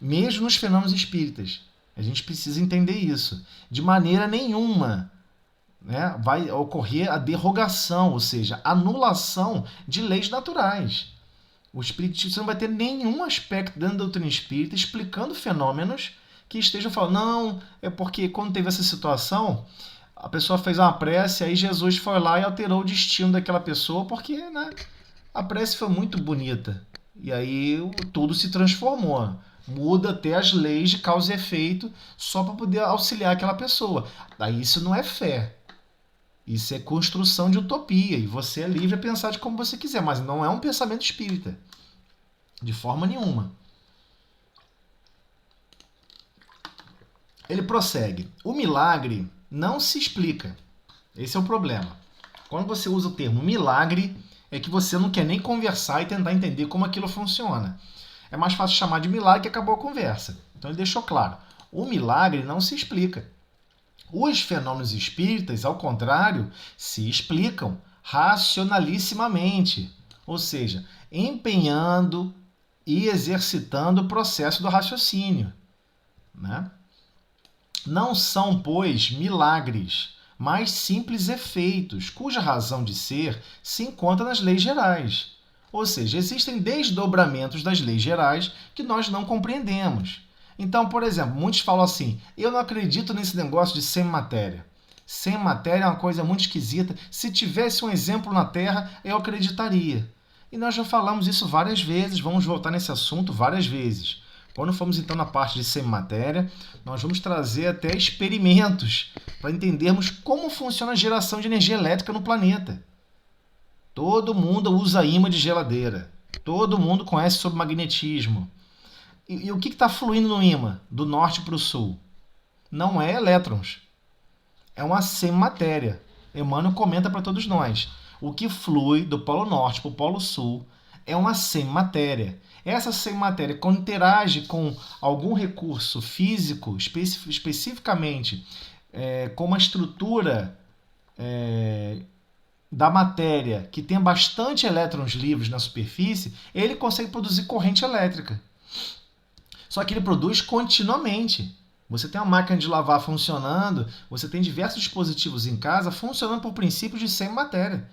Mesmo nos fenômenos espíritas. A gente precisa entender isso. De maneira nenhuma vai ocorrer a derrogação, ou seja, anulação de leis naturais. O espiritismo não vai ter nenhum aspecto dentro da doutrina espírita explicando fenômenos que estejam falando, não, é porque quando teve essa situação, a pessoa fez uma prece, aí Jesus foi lá e alterou o destino daquela pessoa, porque a prece foi muito bonita. E aí tudo se transformou. Muda até as leis de causa e efeito só para poder auxiliar aquela pessoa. Daí isso não é fé. Isso é construção de utopia. E você é livre a pensar de como você quiser, mas não é um pensamento espírita. De forma nenhuma. Ele prossegue. O milagre não se explica. Esse é o problema. Quando você usa o termo milagre, é que você não quer nem conversar e tentar entender como aquilo funciona. É mais fácil chamar de milagre que acabou a conversa. Então ele deixou claro. O milagre não se explica. Os fenômenos espíritas, ao contrário, se explicam racionalissimamente. Ou seja, empenhando e exercitando o processo do raciocínio. Não são, pois, milagres, mas simples efeitos, cuja razão de ser se encontra nas leis gerais. Ou seja, existem desdobramentos das leis gerais que nós não compreendemos. Então, por exemplo, muitos falam assim, eu não acredito nesse negócio de semimatéria. Semimatéria é uma coisa muito esquisita. Se tivesse um exemplo na Terra, eu acreditaria. E nós já falamos isso várias vezes, vamos voltar nesse assunto várias vezes. Quando formos então na parte de semimatéria, nós vamos trazer até experimentos para entendermos como funciona a geração de energia elétrica no planeta. Todo mundo usa ímã de geladeira. Todo mundo conhece sobre magnetismo. E o que está fluindo no ímã, do norte para o sul? Não é elétrons. É uma semimatéria. Emmanuel comenta para todos nós. O que flui do polo norte para o polo sul é uma semimatéria. Essa semimatéria, quando interage com algum recurso físico, especificamente com uma estrutura da matéria que tem bastante elétrons livres na superfície, ele consegue produzir corrente elétrica. Só que ele produz continuamente. Você tem uma máquina de lavar funcionando, você tem diversos dispositivos em casa funcionando por princípio de semimatéria.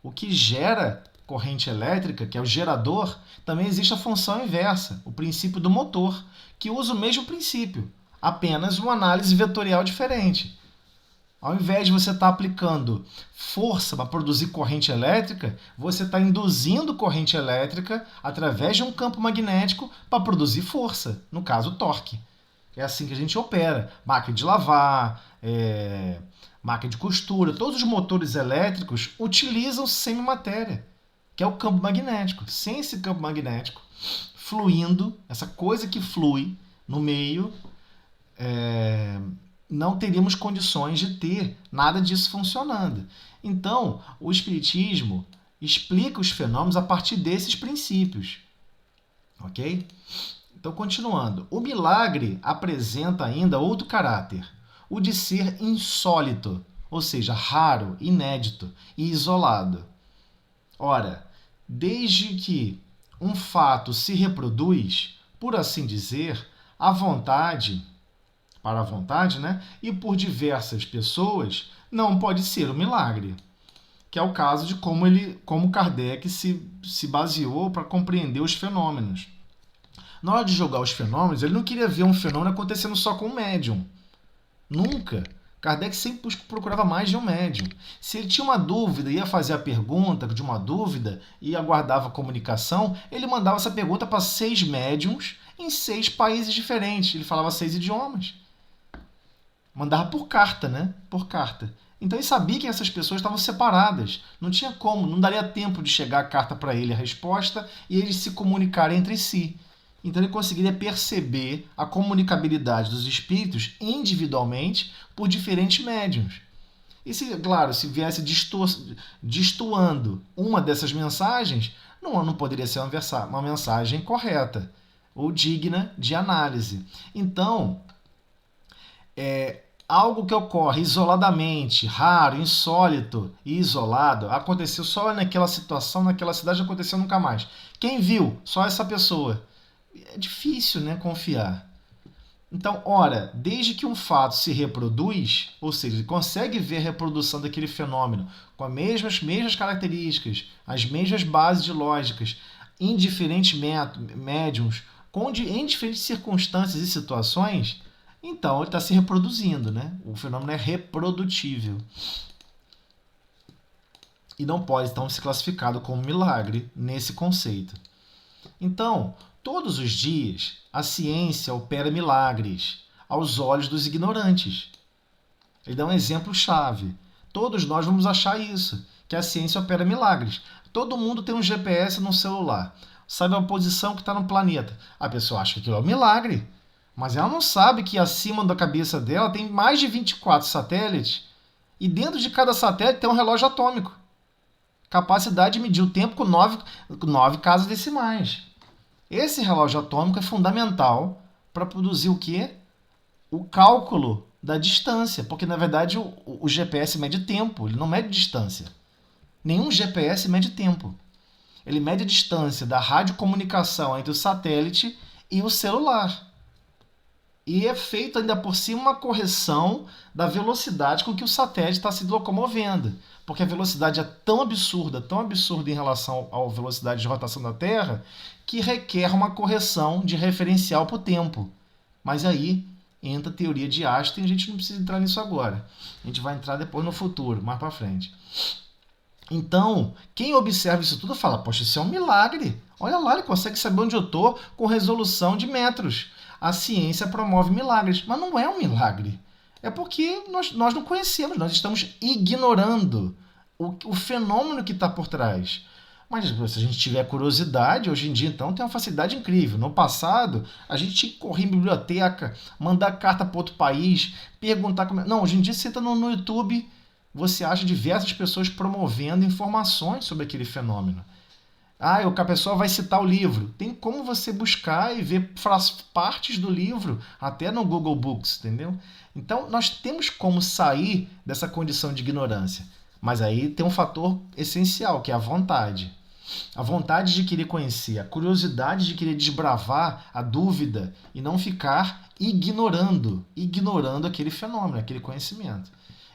O que gera corrente elétrica, que é o gerador, também existe a função inversa, o princípio do motor, que usa o mesmo princípio, apenas uma análise vetorial diferente. Ao invés de você estar aplicando força para produzir corrente elétrica, você está induzindo corrente elétrica através de um campo magnético para produzir força, no caso, torque. É assim que a gente opera. Máquina de lavar, máquina de costura, todos os motores elétricos utilizam semimatéria, que é o campo magnético. Sem esse campo magnético fluindo, essa coisa que flui no meio, não teríamos condições de ter nada disso funcionando. Então, o Espiritismo explica os fenômenos a partir desses princípios. Ok? Então, continuando. O milagre apresenta ainda outro caráter, o de ser insólito, ou seja, raro, inédito e isolado. Ora, desde que um fato se reproduz, por assim dizer, para a vontade, né? E por diversas pessoas, não pode ser um milagre. Que é o caso de como Kardec se baseou para compreender os fenômenos. Na hora de jogar os fenômenos, ele não queria ver um fenômeno acontecendo só com um médium. Nunca. Kardec sempre procurava mais de um médium. Se ele tinha uma dúvida, ia fazer a pergunta de uma dúvida e aguardava a comunicação, ele mandava essa pergunta para 6 médiums em 6 países diferentes. Ele falava 6 idiomas. Mandava por carta, né? Por carta. Então ele sabia que essas pessoas estavam separadas. Não tinha como, não daria tempo de chegar a carta para ele, a resposta, e eles se comunicarem entre si. Então ele conseguiria perceber a comunicabilidade dos espíritos individualmente por diferentes médiuns. E, claro, se viesse destoando uma dessas mensagens, não poderia ser uma mensagem correta ou digna de análise. Então, algo que ocorre isoladamente, raro, insólito e isolado, aconteceu só naquela situação, naquela cidade, não aconteceu nunca mais. Quem viu? Só essa pessoa. É difícil, né, confiar. Então, ora, desde que um fato se reproduz, ou seja, ele consegue ver a reprodução daquele fenômeno com as mesmas características, as mesmas bases de lógicas, em diferentes médiums, em diferentes circunstâncias e situações, então ele está se reproduzindo, né? O fenômeno é reprodutível. E não pode, então, ser classificado como milagre nesse conceito. Então, todos os dias, a ciência opera milagres aos olhos dos ignorantes. Ele dá um exemplo-chave. Todos nós vamos achar isso, que a ciência opera milagres. Todo mundo tem um GPS no celular, sabe a posição que está no planeta. A pessoa acha que aquilo é um milagre, mas ela não sabe que acima da cabeça dela tem mais de 24 satélites e dentro de cada satélite tem um relógio atômico. Capacidade de medir o tempo com 9 casas decimais. Esse relógio atômico é fundamental para produzir o quê? O cálculo da distância, porque na verdade o GPS mede tempo, ele não mede distância. Nenhum GPS mede tempo. Ele mede a distância da radiocomunicação entre o satélite e o celular. E é feito ainda por cima uma correção da velocidade com que o satélite está se locomovendo. Porque a velocidade é tão absurda em relação à velocidade de rotação da Terra, que requer uma correção de referencial para o tempo. Mas aí entra a teoria de Einstein, a gente não precisa entrar nisso agora. A gente vai entrar depois no futuro, mais para frente. Então, quem observa isso tudo fala, poxa, isso é um milagre. Olha lá, ele consegue saber onde eu estou com resolução de metros. A ciência promove milagres, mas não é um milagre. É porque nós não conhecemos, nós estamos ignorando o fenômeno que está por trás. Mas se a gente tiver curiosidade, hoje em dia, então, tem uma facilidade incrível. No passado, a gente tinha que correr em biblioteca, mandar carta para outro país, perguntar como... Não, hoje em dia você entra no YouTube, você acha diversas pessoas promovendo informações sobre aquele fenômeno. A pessoa vai citar o livro. Tem como você buscar e ver partes do livro, até no Google Books, entendeu? Então, nós temos como sair dessa condição de ignorância. Mas aí tem um fator essencial, que é a vontade. A vontade de querer conhecer, a curiosidade de querer desbravar a dúvida e não ficar ignorando aquele fenômeno, aquele conhecimento.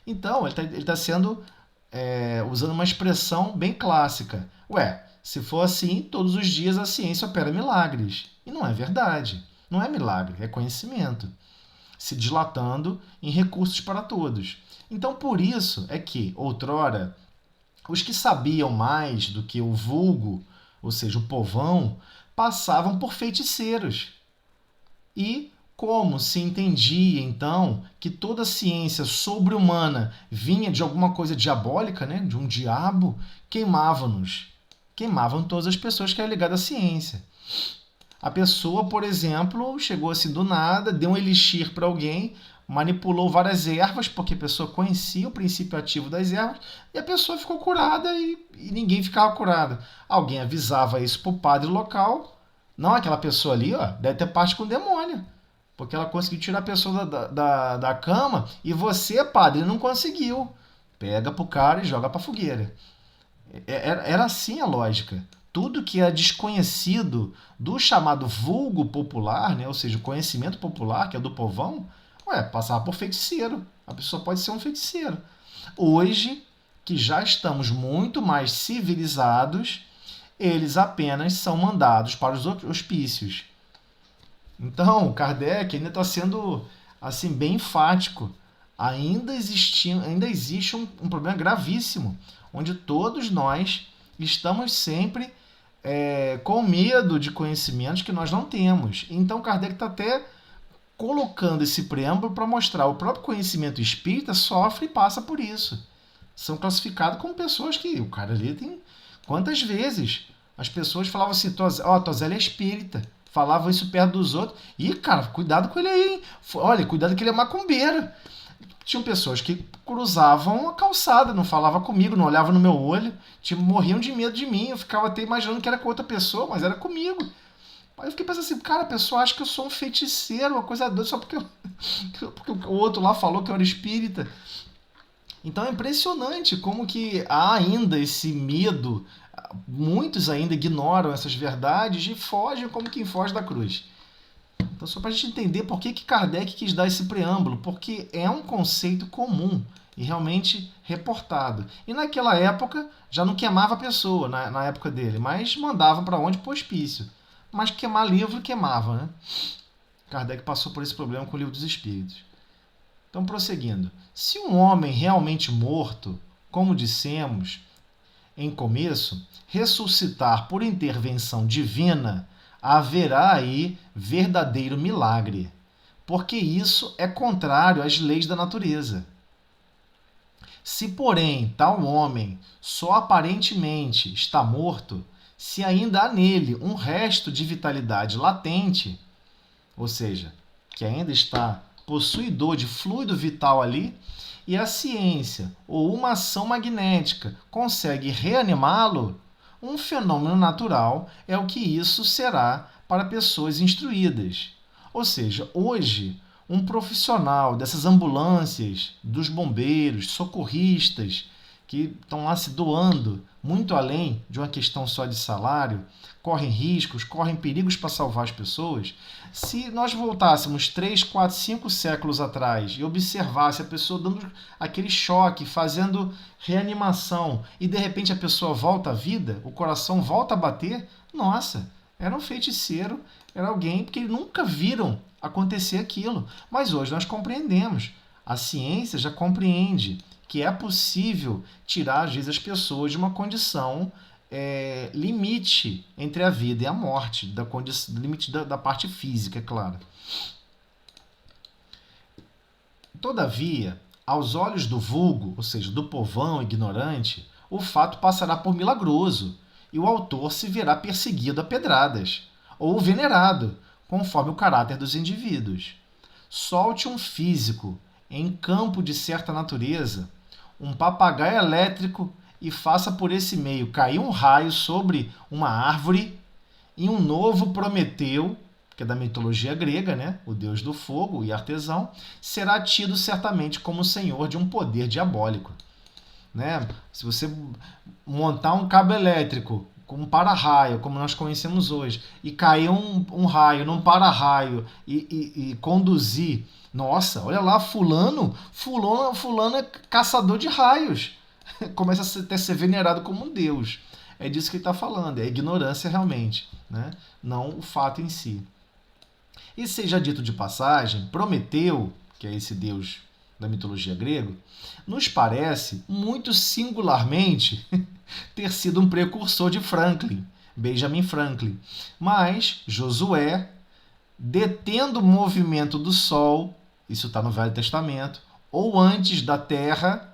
Então, ele tá sendo, usando uma expressão bem clássica. Ué, se for assim, todos os dias a ciência opera milagres. E não é verdade. Não é milagre, é conhecimento se dilatando em recursos para todos. Então, por isso é que, outrora, os que sabiam mais do que o vulgo, ou seja, o povão, passavam por feiticeiros. E como se entendia, então, que toda ciência sobre-humana vinha de alguma coisa diabólica, né? De um diabo, queimavam-nos. Queimavam todas as pessoas que eram ligadas à ciência. A pessoa, por exemplo, chegou assim do nada, deu um elixir para alguém, manipulou várias ervas, porque a pessoa conhecia o princípio ativo das ervas, e a pessoa ficou curada e ninguém ficava curado. Alguém avisava isso para o padre local. Não, aquela pessoa ali, ó, deve ter parte com o demônio, porque ela conseguiu tirar a pessoa da cama e você, padre, não conseguiu. Pega pro cara e joga pra fogueira. Era assim a lógica. Tudo que é desconhecido do chamado vulgo popular, né? Ou seja, o conhecimento popular, que é do povão, passava por feiticeiro. A pessoa pode ser um feiticeiro. Hoje, que já estamos muito mais civilizados, eles apenas são mandados para os hospícios. Então, Kardec ainda está sendo assim bem enfático. Ainda existe um problema gravíssimo, onde todos nós estamos sempre com medo de conhecimentos que nós não temos. Então, Kardec está até colocando esse preâmbulo para mostrar o próprio conhecimento espírita sofre e passa por isso. São classificados como pessoas que o cara ali tem... Quantas vezes as pessoas falavam assim, Tozelli é espírita. Falavam isso perto dos outros. Ih, cara, cuidado com ele aí, hein? Olha, cuidado que ele é macumbeiro. Tinham pessoas que cruzavam a calçada, não falavam comigo, não olhavam no meu olho, morriam de medo de mim. Eu ficava até imaginando que era com outra pessoa, mas era comigo. Aí eu fiquei pensando assim, cara, a pessoa acha que eu sou um feiticeiro, uma coisa doida, só porque o outro lá falou que eu era espírita. Então é impressionante como que há ainda esse medo. Muitos ainda ignoram essas verdades e fogem como quem foge da cruz. Então, só para a gente entender por que Kardec quis dar esse preâmbulo, porque é um conceito comum e realmente reportado. E naquela época já não queimava a pessoa, na época dele, mas mandava para onde? Para o hospício. Mas queimar livro queimava, né? Kardec passou por esse problema com o Livro dos Espíritos. Então, prosseguindo. Se um homem realmente morto, como dissemos em começo, ressuscitar por intervenção divina, haverá aí verdadeiro milagre, porque isso é contrário às leis da natureza. Se, porém, tal homem só aparentemente está morto, se ainda há nele um resto de vitalidade latente, ou seja, que ainda está possuidor de fluido vital ali, e a ciência ou uma ação magnética consegue reanimá-lo, um fenômeno natural é o que isso será para pessoas instruídas. Ou seja, hoje, um profissional dessas ambulâncias, dos bombeiros, socorristas, que estão lá se doando muito além de uma questão só de salário, correm riscos, correm perigos para salvar as pessoas. Se nós voltássemos 3, 4, 5 séculos atrás e observasse a pessoa dando aquele choque, fazendo reanimação, e de repente a pessoa volta à vida, o coração volta a bater, nossa, era um feiticeiro, era alguém que nunca viram acontecer aquilo. Mas hoje nós compreendemos, a ciência já compreende que é possível tirar, às vezes, as pessoas de uma condição limite entre a vida e a morte, limite da parte física, é claro. Todavia, aos olhos do vulgo, ou seja, do povão ignorante, o fato passará por milagroso, e o autor se verá perseguido a pedradas, ou venerado, conforme o caráter dos indivíduos. Solte um físico em campo de certa natureza, um papagaio elétrico, e faça por esse meio cair um raio sobre uma árvore, e um novo Prometeu, que é da mitologia grega, né? O deus do fogo e artesão, será tido certamente como senhor de um poder diabólico. Né? Se você montar um cabo elétrico como um para-raio, como nós conhecemos hoje, e cair um raio num para-raio e conduzir. Nossa, olha lá, fulano é caçador de raios. Começa a ser venerado como um deus. É disso que ele está falando, é ignorância realmente, né? Não o fato em si. E seja dito de passagem, Prometeu, que é esse deus da mitologia grega, nos parece muito singularmente ter sido um precursor de Franklin, Benjamin Franklin. Mas Josué, detendo o movimento do Sol, isso está no Velho Testamento, ou antes da Terra,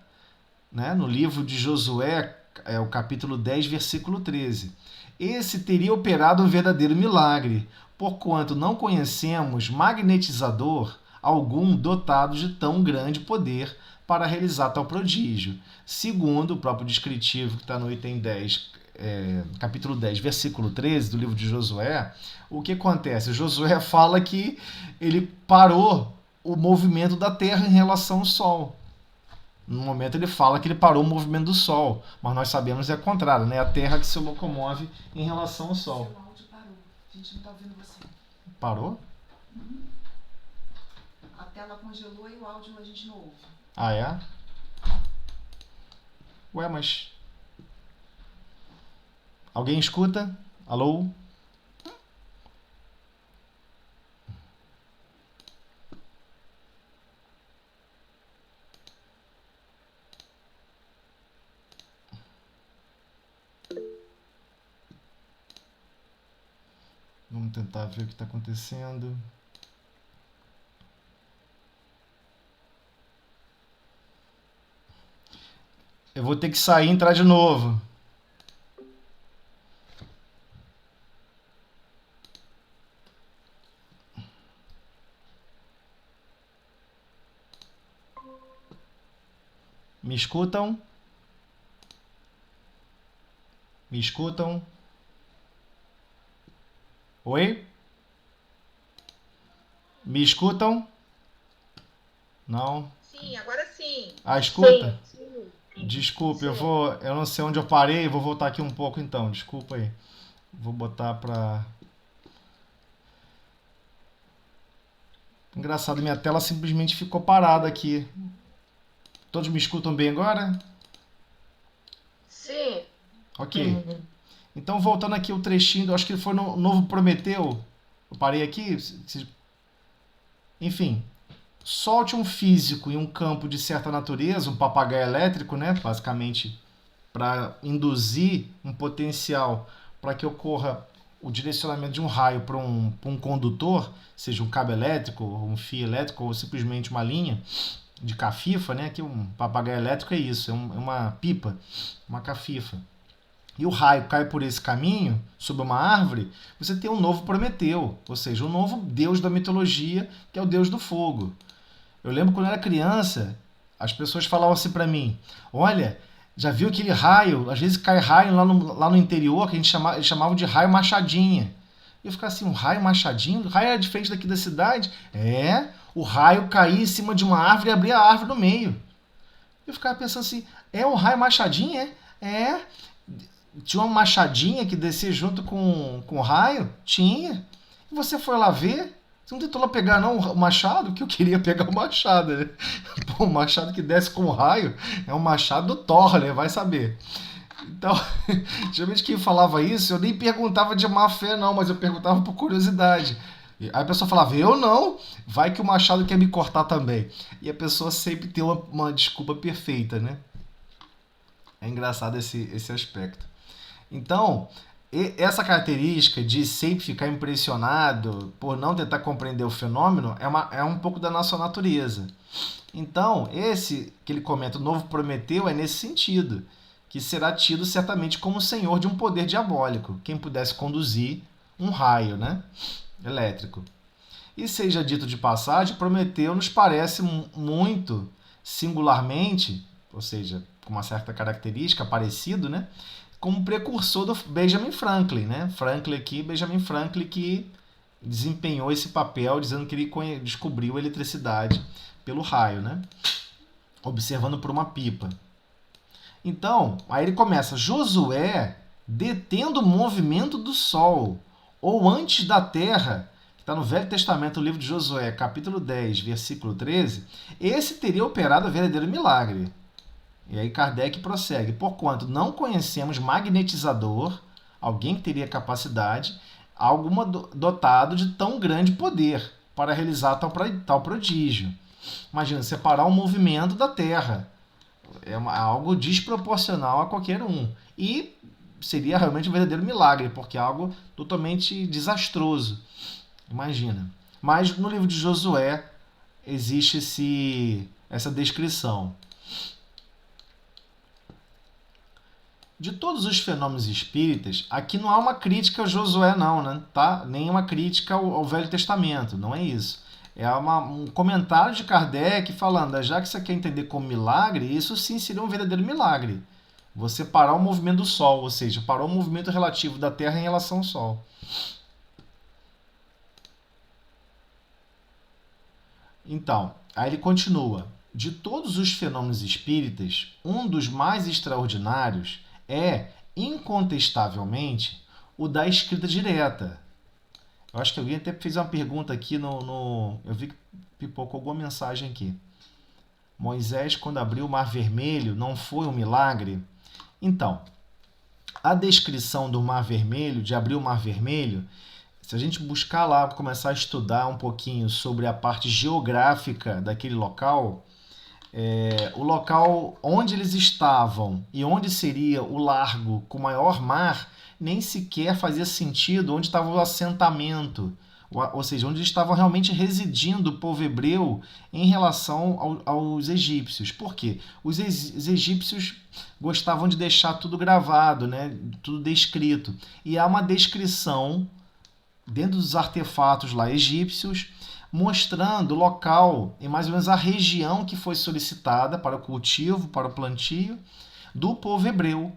né, no livro de Josué, é o capítulo 10, versículo 13. Esse teria operado um verdadeiro milagre, porquanto não conhecemos magnetizador algum dotado de tão grande poder para realizar tal prodígio. Segundo o próprio descritivo que está no item 10, capítulo 10, versículo 13 do livro de Josué, o que acontece? Josué fala que ele parou o movimento da Terra em relação ao Sol. No momento ele fala que ele parou o movimento do Sol, mas nós sabemos que é o contrário, né? A Terra que se locomove em relação ao Sol.
Seu áudio parou. A gente não está ouvindo você.
Parou?
A tela congelou e o áudio a gente não ouve.
Ah, é? Ué, mas... Alguém escuta? Alô? Vamos tentar ver o que está acontecendo. Eu vou ter que sair e entrar de novo. Me escutam? Me escutam? Oi? Me escutam? Não?
Sim, agora sim.
Ah, escuta?
Sim.
Desculpe,
Sim.
eu não sei onde eu parei, vou voltar aqui um pouco então, desculpa aí. Vou botar pra... Engraçado, minha tela simplesmente ficou parada aqui. Todos me escutam bem agora?
Sim.
Ok. Então, voltando aqui o trechinho, acho que foi no Novo Prometeu. Eu parei aqui. Enfim, solte um físico em um campo de certa natureza, um papagaio elétrico, né? Basicamente, para induzir um potencial para que ocorra o direcionamento de um raio para um condutor, seja um cabo elétrico, um fio elétrico ou simplesmente uma linha de cafifa, né? Aqui um papagaio elétrico é isso, é uma pipa, uma cafifa. E o raio cai por esse caminho, sob uma árvore, você tem um novo Prometeu, ou seja, um novo deus da mitologia, que é o deus do fogo. Eu lembro quando eu era criança, as pessoas falavam assim para mim, olha, já viu aquele raio, às vezes cai raio lá no interior, que eles chamavam de raio machadinha. E eu ficava assim, um raio machadinho? O raio era diferente daqui da cidade? É, o raio caía em cima de uma árvore e abria a árvore no meio. Eu ficava pensando assim, é um raio machadinho? É. Tinha uma machadinha que descia junto com o raio? Tinha. E você foi lá ver? Você não tentou lá pegar não o machado? Que eu queria pegar o machado, né? Pô, o machado que desce com o raio é um machado do Thor, né? Vai saber. Então, geralmente quem falava isso, eu nem perguntava de má fé não, mas eu perguntava por curiosidade. Aí a pessoa falava, eu não, vai que o machado quer me cortar também. E a pessoa sempre tem uma desculpa perfeita, né? É engraçado esse aspecto. Então, essa característica de sempre ficar impressionado por não tentar compreender o fenômeno é um pouco da nossa natureza. Então, esse que ele comenta, o novo Prometeu, é nesse sentido, que será tido certamente como senhor de um poder diabólico, quem pudesse conduzir um raio, né, elétrico. E seja dito de passagem, Prometeu nos parece muito singularmente, ou seja, com uma certa característica, parecido, né, como precursor do Benjamin Franklin, né? Benjamin Franklin, que desempenhou esse papel dizendo que ele descobriu a eletricidade pelo raio, né? Observando por uma pipa. Então, aí ele começa, Josué detendo o movimento do Sol, ou antes da Terra, que está no Velho Testamento, no livro de Josué, capítulo 10, versículo 13, esse teria operado o verdadeiro milagre. E aí Kardec prossegue: porquanto não conhecemos magnetizador, alguém que teria capacidade, alguma dotado de tão grande poder para realizar tal prodígio. Imagina, separar o movimento da Terra. É algo desproporcional a qualquer um. E seria realmente um verdadeiro milagre, porque é algo totalmente desastroso. Imagina. Mas no livro de Josué existe essa descrição. De todos os fenômenos espíritas, aqui não há uma crítica a Josué não, né? Tá? Nem uma crítica ao Velho Testamento, não é isso. É um comentário de Kardec falando, já que você quer entender como milagre, isso sim seria um verdadeiro milagre. Você parar o movimento do Sol, ou seja, parar o movimento relativo da Terra em relação ao Sol. Então, aí ele continua. De todos os fenômenos espíritas, um dos mais extraordinários é, incontestavelmente, o da escrita direta. Eu acho que alguém até fez uma pergunta aqui eu vi que pipocou alguma mensagem aqui. Moisés, quando abriu o Mar Vermelho, não foi um milagre? Então, a descrição do Mar Vermelho, de abrir o Mar Vermelho, se a gente buscar lá, começar a estudar um pouquinho sobre a parte geográfica daquele local, o local onde eles estavam e onde seria o largo com maior mar, nem sequer fazia sentido onde estava o assentamento, ou seja, onde estavam realmente residindo o povo hebreu em relação aos egípcios. Por quê? Os egípcios gostavam de deixar tudo gravado, né? Tudo descrito. E há uma descrição dentro dos artefatos lá egípcios, mostrando o local e mais ou menos a região que foi solicitada para o cultivo, para o plantio do povo hebreu,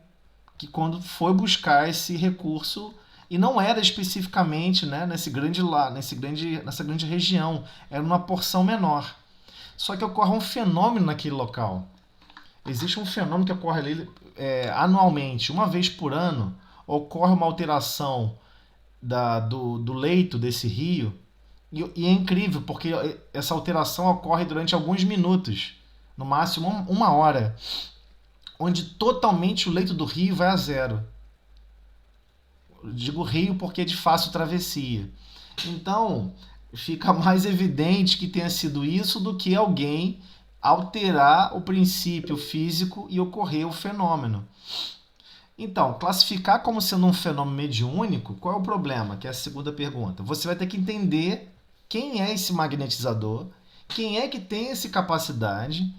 que quando foi buscar esse recurso, e não era especificamente, né, nessa grande região, era uma porção menor. Só que ocorre um fenômeno naquele local. Existe um fenômeno que ocorre ali anualmente, uma vez por ano, ocorre uma alteração do leito desse rio, e é incrível, porque essa alteração ocorre durante alguns minutos, no máximo uma hora, onde totalmente o leito do rio vai a zero. Eu digo rio porque é de fácil travessia. Então, fica mais evidente que tenha sido isso do que alguém alterar o princípio físico e ocorrer o fenômeno. Então, classificar como sendo um fenômeno mediúnico, qual é o problema? Que é a segunda pergunta. Você vai ter que entender quem é esse magnetizador, quem é que tem essa capacidade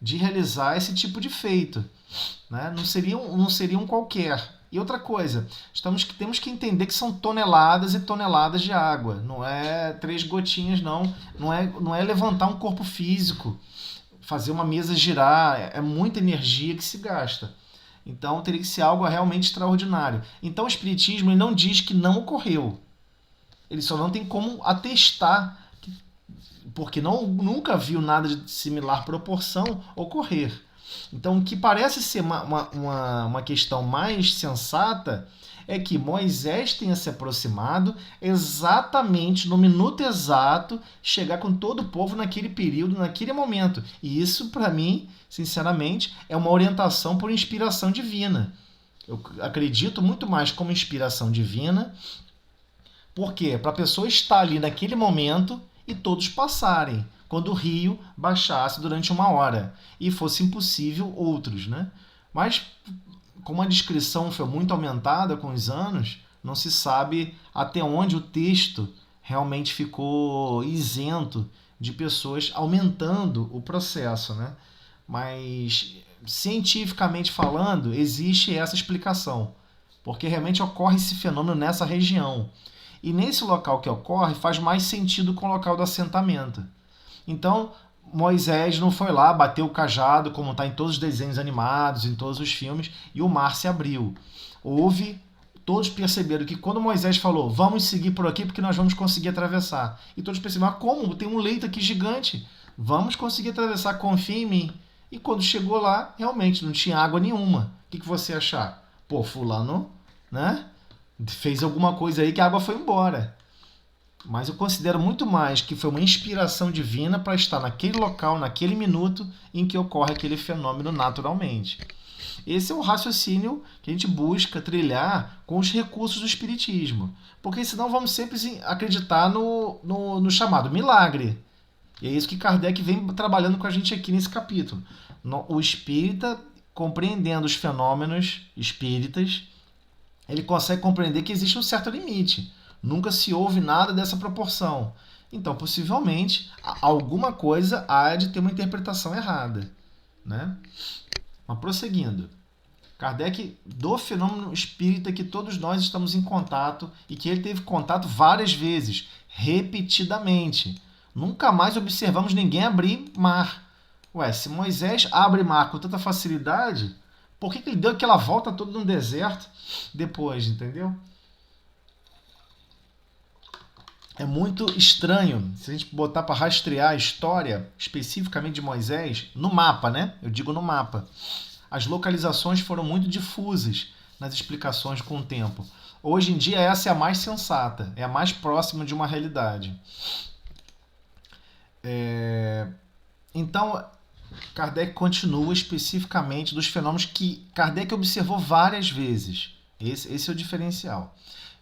de realizar esse tipo de feito. Né? Não seria um qualquer. E outra coisa, temos que entender que são toneladas e toneladas de água. Não é 3 gotinhas, não. Não é levantar um corpo físico, fazer uma mesa girar. É muita energia que se gasta. Então teria que ser algo realmente extraordinário. Então o Espiritismo ele não diz que não ocorreu. Ele só não tem como atestar, porque nunca viu nada de similar proporção ocorrer. Então o que parece ser uma questão mais sensata é que Moisés tenha se aproximado exatamente no minuto exato, chegar com todo o povo naquele período, naquele momento. E isso, para mim, sinceramente, é uma orientação por inspiração divina. Eu acredito muito mais como inspiração divina, porque para a pessoa estar ali naquele momento e todos passarem, quando o rio baixasse durante 1 hora e fosse impossível outros, né? Mas como a descrição foi muito aumentada com os anos, não se sabe até onde o texto realmente ficou isento de pessoas aumentando o processo, né? Mas, cientificamente falando, existe essa explicação, porque realmente ocorre esse fenômeno nessa região. E nesse local que ocorre, faz mais sentido com o local do assentamento. Então, Moisés não foi lá, bateu o cajado, como está em todos os desenhos animados, em todos os filmes, e o mar se abriu. Todos perceberam que quando Moisés falou, vamos seguir por aqui porque nós vamos conseguir atravessar. E todos perceberam, como? Tem um leito aqui gigante. Vamos conseguir atravessar, confia em mim. E quando chegou lá, realmente não tinha água nenhuma. O que você achar? Pô, fulano né? Fez alguma coisa aí que a água foi embora. Mas eu considero muito mais que foi uma inspiração divina para estar naquele local, naquele minuto em que ocorre aquele fenômeno naturalmente. Esse é o raciocínio que a gente busca trilhar com os recursos do Espiritismo. Porque senão vamos sempre acreditar no chamado milagre. E é isso que Kardec vem trabalhando com a gente aqui nesse capítulo. O espírita, compreendendo os fenômenos espíritas, ele consegue compreender que existe um certo limite. Nunca se ouve nada dessa proporção. Então, possivelmente, alguma coisa há de ter uma interpretação errada, né? Mas prosseguindo. Kardec, do fenômeno espírita que todos nós estamos em contato e que ele teve contato várias vezes, repetidamente. Nunca mais observamos ninguém abrir mar. Ué, se Moisés abre mar com tanta facilidade, por que ele deu aquela volta toda no deserto depois, entendeu? É muito estranho, se a gente botar para rastrear a história, especificamente de Moisés, no mapa, né? Eu digo no mapa. As localizações foram muito difusas nas explicações com o tempo. Hoje em dia essa é a mais sensata, é a mais próxima de uma realidade. Então, Kardec continua especificamente dos fenômenos que Kardec observou várias vezes. Esse é o diferencial.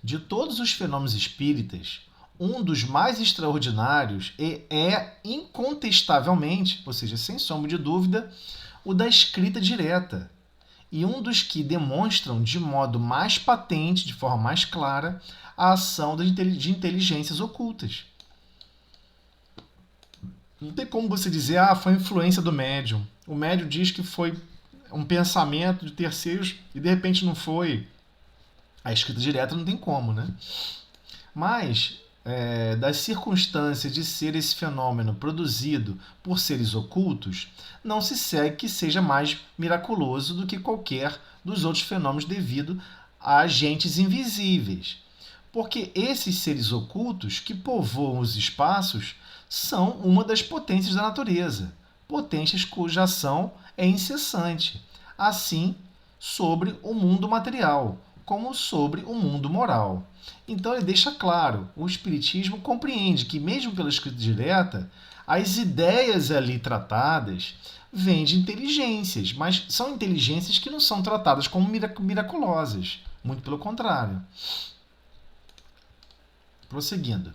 De todos os fenômenos espíritas, um dos mais extraordinários é incontestavelmente, ou seja, sem sombra de dúvida, o da escrita direta. E um dos que demonstram de modo mais patente, de forma mais clara, a ação de inteligências ocultas. Não tem como você dizer, foi influência do médium. O médium diz que foi um pensamento de terceiros e de repente não foi. A escrita direta não tem como, né? Mas, das circunstâncias de ser esse fenômeno produzido por seres ocultos, não se segue que seja mais miraculoso do que qualquer dos outros fenômenos devido a agentes invisíveis. Porque esses seres ocultos que povoam os espaços são uma das potências da natureza, potências cuja ação é incessante, assim sobre o mundo material, como sobre o mundo moral. Então ele deixa claro, o Espiritismo compreende que mesmo pela escrita direta, as ideias ali tratadas vêm de inteligências, mas são inteligências que não são tratadas como miraculosas, muito pelo contrário. Prosseguindo.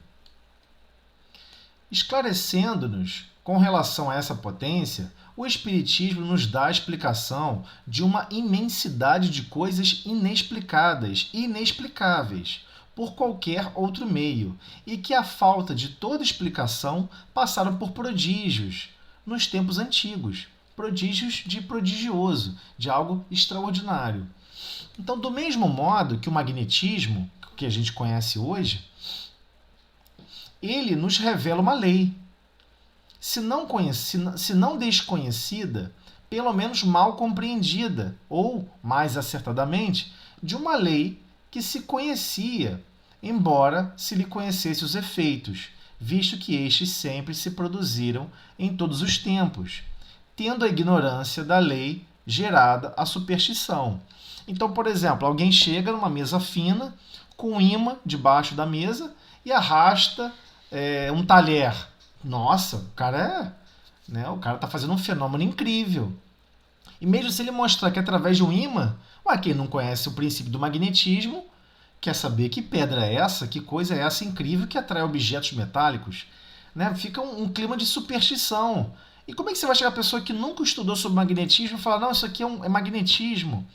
Esclarecendo-nos com relação a essa potência, o Espiritismo nos dá a explicação de uma imensidade de coisas inexplicadas e inexplicáveis por qualquer outro meio, e que, à falta de toda explicação, passaram por prodígios nos tempos antigos, prodígios de prodigioso, de algo extraordinário. Então, do mesmo modo que o magnetismo, que a gente conhece hoje, ele nos revela uma lei. Se não desconhecida, pelo menos mal compreendida, ou, mais acertadamente, de uma lei que se conhecia, embora se lhe conhecesse os efeitos, visto que estes sempre se produziram em todos os tempos, tendo a ignorância da lei gerada a superstição. Então, por exemplo, alguém chega numa mesa fina, com um imã debaixo da mesa e arrasta um talher. Nossa, o cara está fazendo um fenômeno incrível. E mesmo se ele mostrar que através de um imã, quem não conhece o princípio do magnetismo, quer saber que pedra é essa, que coisa é essa incrível que atrai objetos metálicos, né? Fica um clima de superstição. E como é que você vai chegar a pessoa que nunca estudou sobre magnetismo e falar, não, isso aqui é magnetismo?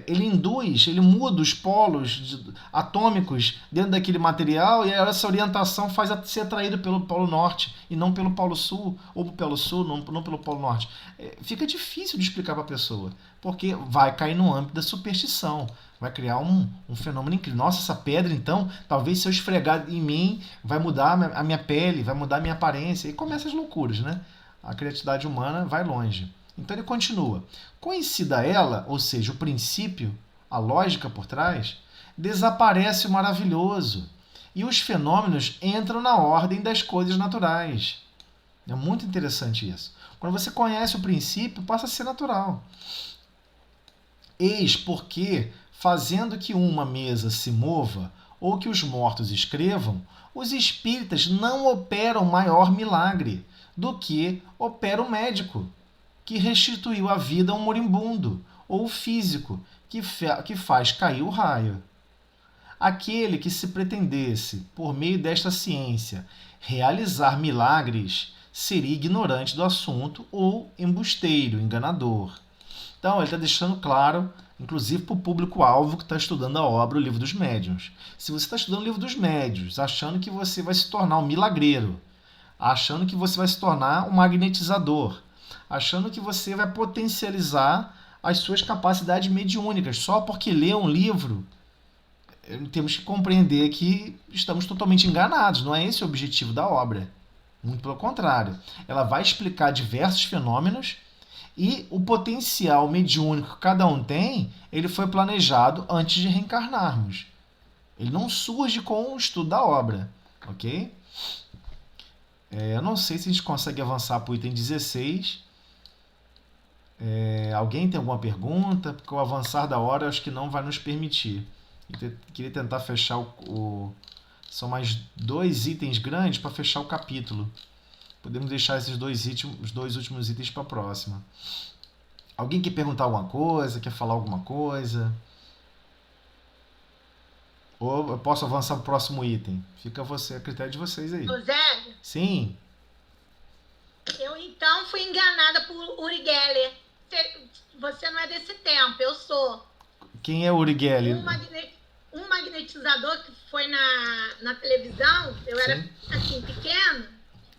Ele induz, ele muda os polos atômicos dentro daquele material e essa orientação faz ser atraído pelo Polo Norte e não pelo Polo Sul, ou pelo Polo Sul, não pelo Polo Norte. Fica difícil de explicar para a pessoa, porque vai cair no âmbito da superstição, vai criar um fenômeno incrível. Nossa, essa pedra, então, talvez se eu esfregar em mim, vai mudar a minha pele, vai mudar a minha aparência, e começa as loucuras, né? A criatividade humana vai longe. Então ele continua. Conhecida ela, ou seja, o princípio, a lógica por trás, desaparece o maravilhoso e os fenômenos entram na ordem das coisas naturais. É muito interessante isso. Quando você conhece o princípio, passa a ser natural. Eis porque fazendo que uma mesa se mova ou que os mortos escrevam, os espíritas não operam maior milagre do que opera o médico, que restituiu a vida a um moribundo, ou o físico, que faz cair o raio. Aquele que se pretendesse, por meio desta ciência, realizar milagres, seria ignorante do assunto ou embusteiro, enganador. Então, ele está deixando claro, inclusive para o público-alvo que está estudando a obra, o Livro dos Médiuns. Se você está estudando o Livro dos Médiuns, achando que você vai se tornar um milagreiro, achando que você vai se tornar um magnetizador, achando que você vai potencializar as suas capacidades mediúnicas só porque lê um livro, temos que compreender que estamos totalmente enganados. Não é esse o objetivo da obra. Muito pelo contrário. Ela vai explicar diversos fenômenos e o potencial mediúnico que cada um tem, ele foi planejado antes de reencarnarmos. Ele não surge com o estudo da obra. Ok? Eu não sei se a gente consegue avançar para o item 16. Alguém tem alguma pergunta? Porque o avançar da hora eu acho que não vai nos permitir. Queria tentar fechar São mais 2 itens grandes para fechar o capítulo. Podemos deixar os dois últimos itens para a próxima. Alguém quer perguntar alguma coisa? Quer falar alguma coisa? Ou eu posso avançar para o próximo item? Fica a critério de vocês aí.
José,
Sim.
eu então fui enganada por Uri Geller. Você não é desse tempo, eu sou.
Quem é Uri Geller?
Um magnetizador que foi na televisão, eu era assim, pequeno.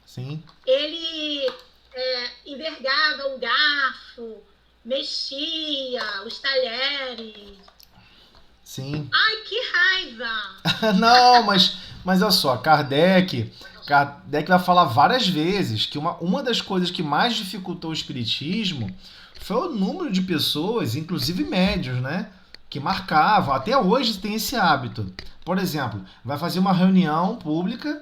Sim.
Ele envergava o garfo, mexia os talheres.
Sim.
Ai, que raiva!
Não, mas olha só, Kardec vai falar várias vezes que uma das coisas que mais dificultou o espiritismo foi o número de pessoas, inclusive médios, né, que marcavam. Até hoje tem esse hábito. Por exemplo, vai fazer uma reunião pública,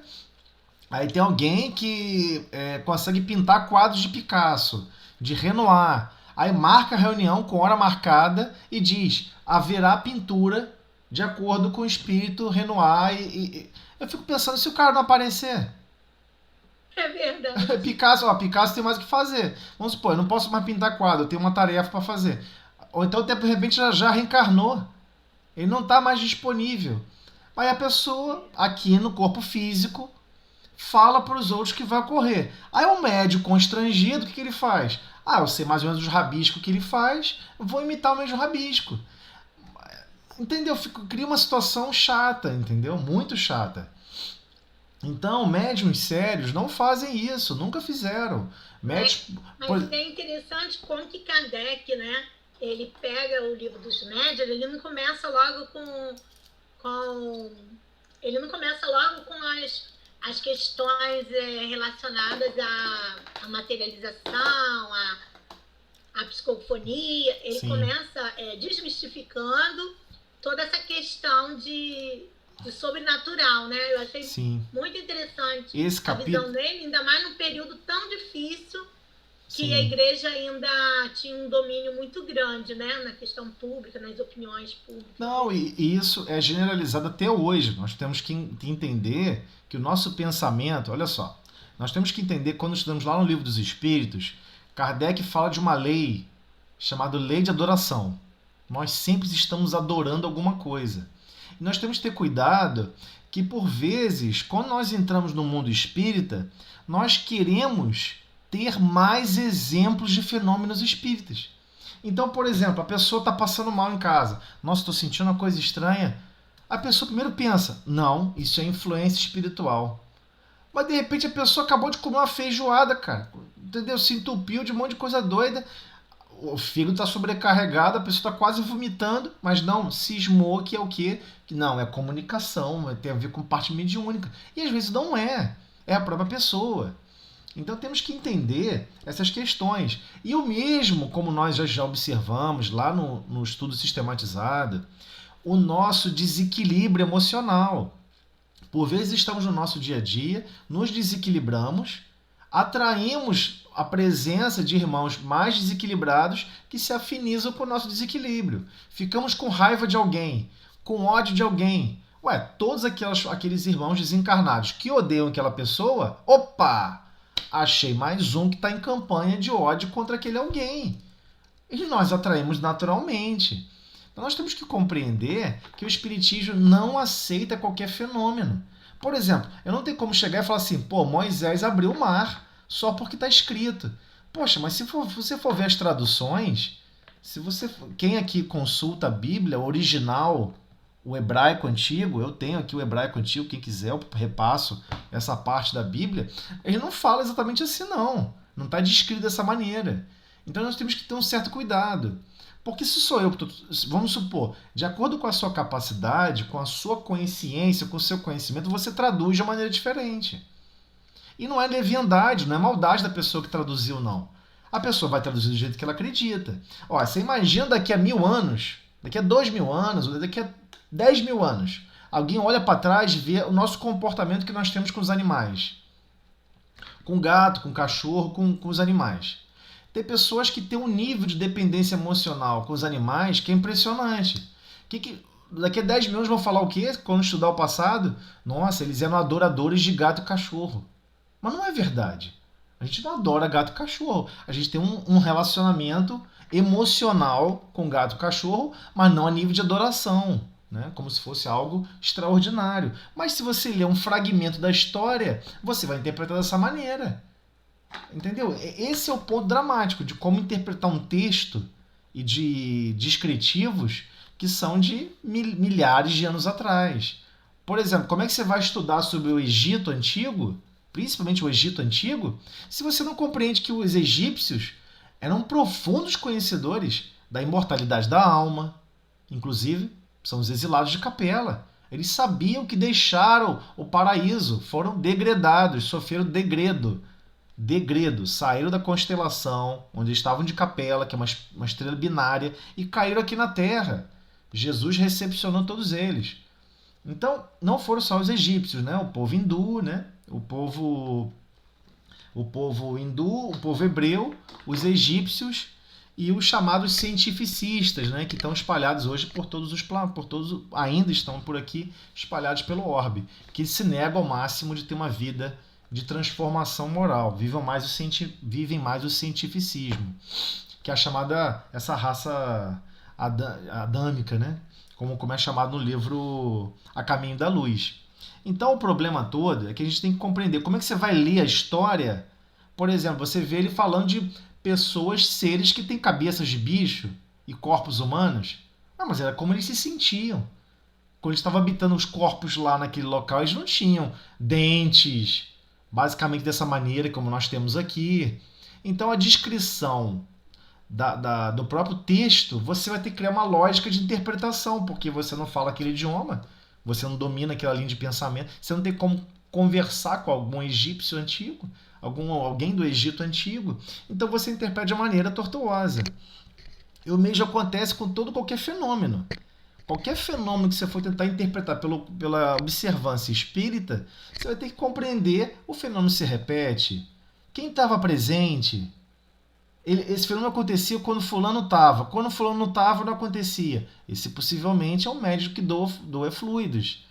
aí tem alguém que consegue pintar quadros de Picasso, de Renoir. Aí marca a reunião com hora marcada e diz: haverá pintura de acordo com o espírito Renoir. Eu fico pensando, se o cara não aparecer.
É verdade.
Picasso tem mais o que fazer. Vamos supor, eu não posso mais pintar quadro, eu tenho uma tarefa para fazer. Ou então, de repente, já reencarnou. Ele não está mais disponível. Aí a pessoa, aqui no corpo físico, fala para os outros que vai ocorrer. Aí o médium constrangido, o que ele faz? Eu sei mais ou menos os rabiscos que ele faz, eu vou imitar o mesmo rabisco. Entendeu? Cria uma situação chata, entendeu? Muito chata. Então, médiuns sérios não fazem isso, nunca fizeram.
Mas é interessante como que Kardec, né? Ele pega o Livro dos Médiuns, ele não começa logo ele não começa logo com as questões relacionadas à materialização, à psicofonia. Ele começa desmistificando toda essa questão de sobrenatural, né? Eu achei muito interessante a visão dele, ainda mais num período tão difícil que a igreja ainda tinha um domínio muito grande, né? Na questão pública, nas opiniões públicas.
Não, e isso é generalizado até hoje. Nós temos que entender que o nosso pensamento... Olha só, nós temos que entender, quando estudamos lá no Livro dos Espíritos, Kardec fala de uma lei chamada lei de adoração. Nós sempre estamos adorando alguma coisa. E nós temos que ter cuidado que, por vezes, quando nós entramos no mundo espírita, nós queremos ter mais exemplos de fenômenos espíritas. Então, por exemplo, a pessoa está passando mal em casa. Nossa, estou sentindo uma coisa estranha. A pessoa primeiro pensa, não, isso é influência espiritual. Mas, de repente, a pessoa acabou de comer uma feijoada, cara. Entendeu? Se entupiu de um monte de coisa doida. O fígado está sobrecarregado, a pessoa está quase vomitando, mas não, cismou que é o quê? Que não, é comunicação, tem a ver com parte mediúnica. E às vezes não é a própria pessoa. Então temos que entender essas questões. E o mesmo, como nós já observamos lá no estudo sistematizado, o nosso desequilíbrio emocional. Por vezes estamos no nosso dia a dia, nos desequilibramos, atraímos a presença de irmãos mais desequilibrados que se afinizam com o nosso desequilíbrio. Ficamos com raiva de alguém, com ódio de alguém. Ué, todos aqueles irmãos desencarnados que odeiam aquela pessoa, opa! Achei mais um que está em campanha de ódio contra aquele alguém. E nós atraímos naturalmente. Então nós temos que compreender que o Espiritismo não aceita qualquer fenômeno. Por exemplo, eu não tenho como chegar e falar assim, pô, Moisés abriu o mar só porque está escrito. Poxa, mas se você for ver as traduções, quem aqui consulta a Bíblia original, o hebraico antigo, eu tenho aqui o hebraico antigo, quem quiser eu repasso essa parte da Bíblia, ele não fala exatamente assim não está descrito dessa maneira. Então nós temos que ter um certo cuidado. Porque se sou eu, vamos supor, de acordo com a sua capacidade, com a sua consciência, com o seu conhecimento, você traduz de uma maneira diferente. E não é leviandade, não é maldade da pessoa que traduziu, não. A pessoa vai traduzir do jeito que ela acredita. Ó, você imagina daqui a 1000 anos, daqui a 2000 anos, ou daqui a 10.000 anos, alguém olha para trás e vê o nosso comportamento que nós temos com os animais. Com gato, com cachorro, com os animais. Tem pessoas que têm um nível de dependência emocional com os animais que é impressionante. Daqui a 10.000 anos vão falar o quê? Quando estudar o passado? Nossa, eles eram adoradores de gato e cachorro. Mas não é verdade. A gente não adora gato e cachorro. A gente tem um relacionamento emocional com gato e cachorro, mas não a nível de adoração, né? Como se fosse algo extraordinário. Mas se você ler um fragmento da história, você vai interpretar dessa maneira. Entendeu? Esse é o ponto dramático de como interpretar um texto e de descritivos que são de milhares de anos atrás. Por exemplo, como é que você vai estudar sobre o Egito Antigo, principalmente o Egito Antigo, se você não compreende que os egípcios eram profundos conhecedores da imortalidade da alma, inclusive são os exilados de Capela. Eles sabiam que deixaram o paraíso, foram degredados, sofreram degredo, saíram da constelação, onde estavam de Capela, que é uma estrela binária, e caíram aqui na Terra. Jesus recepcionou todos eles. Então, não foram só os egípcios, né? O povo hindu, né? O povo hindu, o povo hebreu, os egípcios e os chamados cientificistas, né? Que estão espalhados hoje por todos ainda estão por aqui espalhados pelo orbe, que se negam ao máximo de ter uma vida de transformação moral, vivem mais o cientificismo, que é a chamada, essa raça adâmica, né? Como é chamado no livro A Caminho da Luz. Então o problema todo é que a gente tem que compreender como é que você vai ler a história. Por exemplo, você vê ele falando de pessoas, seres que têm cabeças de bicho e corpos humanos. Não, mas era como eles se sentiam. Quando eles estavam habitando os corpos lá naquele local, eles não tinham dentes, basicamente dessa maneira como nós temos aqui. Então a descrição do próprio texto, você vai ter que criar uma lógica de interpretação, porque você não fala aquele idioma, você não domina aquela linha de pensamento, você não tem como conversar com algum egípcio antigo, alguém do Egito antigo, então você interpreta de uma maneira tortuosa. E o mesmo acontece com qualquer fenômeno. Qualquer fenômeno que você for tentar interpretar pela observância espírita, você vai ter que compreender o fenômeno se repete. Quem estava presente? Esse fenômeno acontecia quando fulano estava. Quando fulano não estava, não acontecia. Esse possivelmente é um médico que doa fluidos.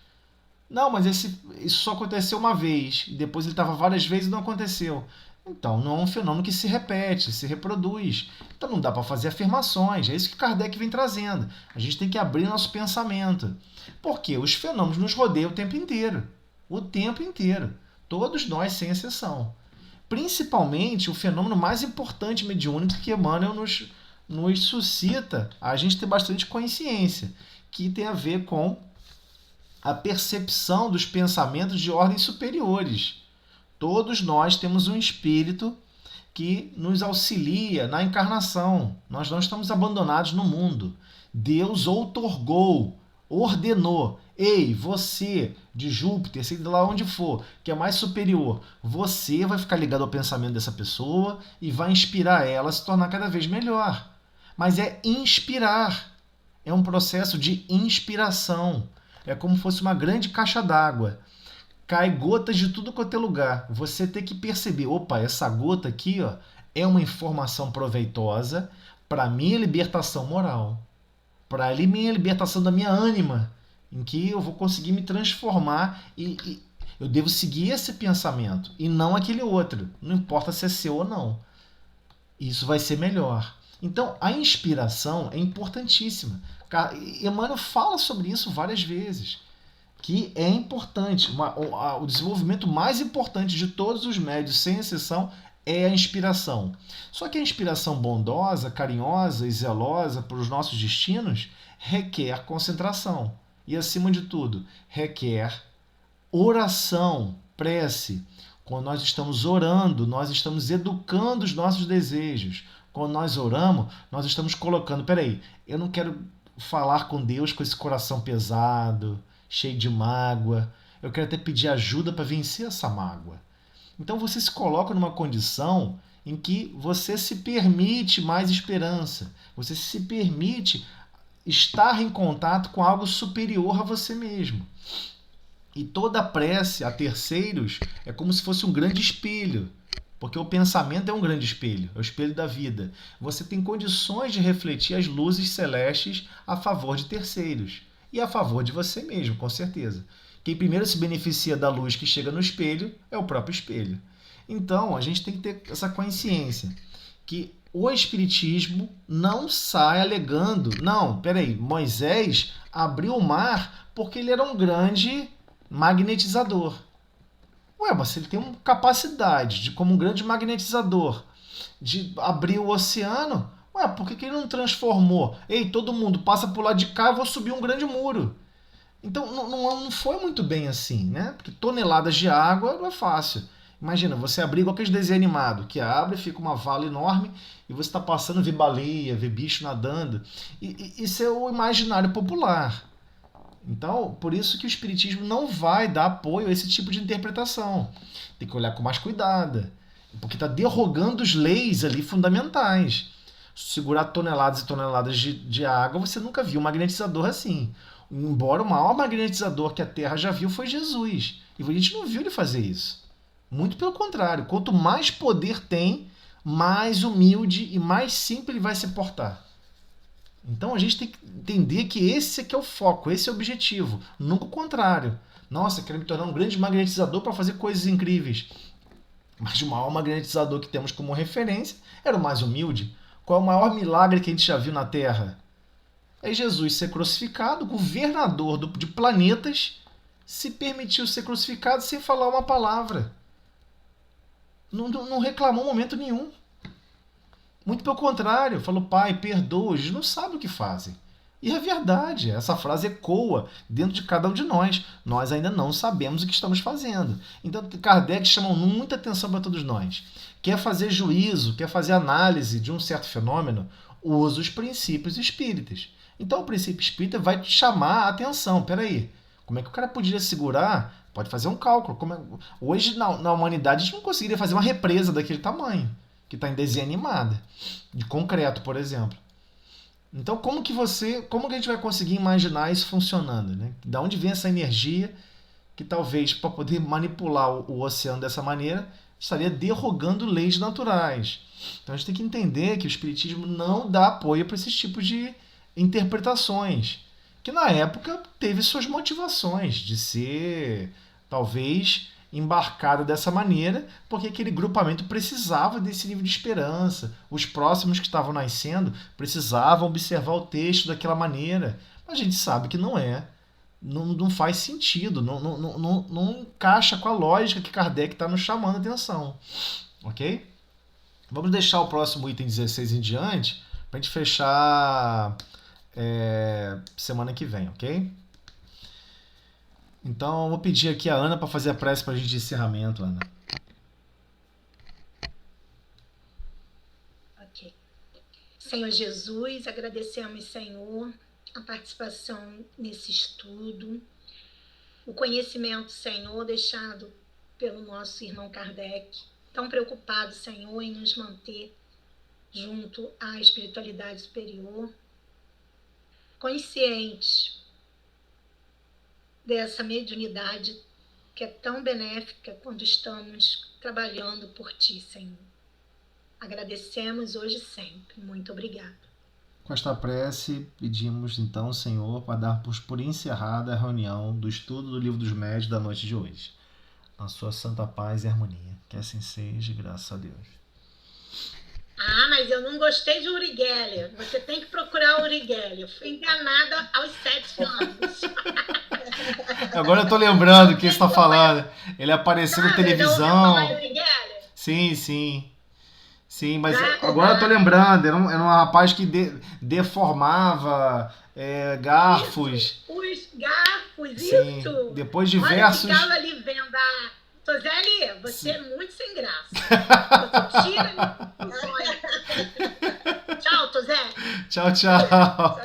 Não, mas isso só aconteceu uma vez. E depois ele estava várias vezes e não aconteceu. Então, não é um fenômeno que se repete, se reproduz. Então, não dá para fazer afirmações. É isso que Kardec vem trazendo. A gente tem que abrir nosso pensamento. Porque os fenômenos nos rodeiam o tempo inteiro. O tempo inteiro. Todos nós, sem exceção. Principalmente o fenômeno mais importante mediúnico que Emmanuel nos suscita a gente ter bastante consciência, que tem a ver com a percepção dos pensamentos de ordens superiores. Todos nós temos um espírito que nos auxilia na encarnação. Nós não estamos abandonados no mundo. Deus outorgou, ordenou. Ei, você de Júpiter, sei lá onde for, que é mais superior, você vai ficar ligado ao pensamento dessa pessoa e vai inspirar ela a se tornar cada vez melhor. Mas é inspirar. É um processo de inspiração. É como se fosse uma grande caixa d'água. cai gotas de tudo quanto é lugar. Você tem que perceber, opa, essa gota aqui, ó, é uma informação proveitosa para minha libertação moral, para minha libertação da minha ânima, em que eu vou conseguir me transformar e eu devo seguir esse pensamento e não aquele outro. Não importa se é seu ou não. Isso vai ser melhor. Então, a inspiração é importantíssima. Emmanuel fala sobre isso várias vezes, que é importante. O desenvolvimento mais importante de todos os médios, sem exceção, é a inspiração. Só que a inspiração bondosa, carinhosa e zelosa para os nossos destinos requer concentração. E, acima de tudo, requer oração, prece. Quando nós estamos orando, nós estamos educando os nossos desejos. Quando nós oramos, nós estamos colocando, peraí, eu não quero falar com Deus com esse coração pesado, cheio de mágoa. Eu quero até pedir ajuda para vencer essa mágoa. Então você se coloca numa condição em que você se permite mais esperança. Você se permite estar em contato com algo superior a você mesmo. E toda prece a terceiros é como se fosse um grande espelho. Porque o pensamento é um grande espelho, é o espelho da vida. Você tem condições de refletir as luzes celestes a favor de terceiros. E a favor de você mesmo, com certeza. Quem primeiro se beneficia da luz que chega no espelho é o próprio espelho. Então, a gente tem que ter essa consciência que o Espiritismo não sai alegando, não, peraí, Moisés abriu o mar porque ele era um grande magnetizador. Ué, mas ele tem uma capacidade de, como um grande magnetizador, de abrir o oceano. Ué, por que ele não transformou? Ei, todo mundo passa por lá de cá, eu vou subir um grande muro. Então, não foi muito bem assim, né? Porque toneladas de água não é fácil. Imagina, você abrir igual aqueles desenhos animados, que abre, fica uma vala enorme e você está passando, vê baleia, vê bicho nadando. Isso é o imaginário popular. Então, por isso que o Espiritismo não vai dar apoio a esse tipo de interpretação. Tem que olhar com mais cuidado, porque está derrogando as leis ali fundamentais. Segurar toneladas e toneladas de água, você nunca viu um magnetizador assim. Embora o maior magnetizador que a Terra já viu foi Jesus. E a gente não viu ele fazer isso. Muito pelo contrário. Quanto mais poder tem, mais humilde e mais simples ele vai se portar. Então a gente tem que entender que esse aqui é o foco, esse é o objetivo. Nunca o contrário. Nossa, quero me tornar um grande magnetizador para fazer coisas incríveis. Mas o maior magnetizador que temos como referência era o mais humilde. Qual é o maior milagre que a gente já viu na Terra? É Jesus ser crucificado, governador de planetas, se permitiu ser crucificado sem falar uma palavra. Não reclamou em momento nenhum. Muito pelo contrário, falou, Pai, perdoa, eles não sabem o que fazem. E é verdade, essa frase ecoa dentro de cada um de nós. Nós ainda não sabemos o que estamos fazendo. Então, Kardec chama muita atenção para todos nós. Quer fazer juízo, quer fazer análise de um certo fenômeno, usa os princípios espíritas. Então, o princípio espírita vai te chamar a atenção. Peraí, como é que o cara poderia segurar? Pode fazer um cálculo. Hoje, na humanidade, a gente não conseguiria fazer uma represa daquele tamanho, que está em desenho animada, de concreto, por exemplo. Então, como que a gente vai conseguir imaginar isso funcionando, né? Da onde vem essa energia que talvez, para poder manipular o oceano dessa maneira, estaria derrogando leis naturais. Então, a gente tem que entender que o Espiritismo não dá apoio para esses tipos de interpretações, que na época teve suas motivações de ser, talvez, embarcado dessa maneira, porque aquele grupamento precisava desse nível de esperança. Os próximos que estavam nascendo precisavam observar o texto daquela maneira. Mas a gente sabe que não faz sentido, não encaixa com a lógica que Kardec está nos chamando a atenção. Ok? Vamos deixar o próximo item 16 em diante para a gente fechar semana que vem, ok? Então, eu vou pedir aqui a Ana para fazer a prece para a gente de encerramento, Ana.
Ok. Senhor Jesus, agradecemos, Senhor, a participação nesse estudo, o conhecimento, Senhor, deixado pelo nosso irmão Kardec, tão preocupado, Senhor, em nos manter junto à espiritualidade superior, consciente dessa mediunidade que é tão benéfica quando estamos trabalhando por Ti, Senhor. Agradecemos hoje e sempre. Muito obrigada.
Com esta prece, pedimos então, Senhor, para darmos por encerrada a reunião do estudo do Livro dos Médiuns da noite de hoje. Na sua santa paz e harmonia. Que assim seja, graças a Deus.
Ah, mas eu não gostei de Uri Geller. Você tem que procurar Uri Geller. Eu fui enganada aos 7 anos.
Agora eu tô lembrando que você está falando. Ele apareceu na televisão.
Já ouviu falar em Uri Geller?
Sim, sim. Sim, mas agora eu tô lembrando. Era um rapaz que deformava garfos.
Os garfos,
Sim.
isso.
Depois de
Olha,
diversos...
eu ficava ali vendo a... Toseli, você é muito sem graça. Você tira... Tchau, Toseli.
Tchau, tchau.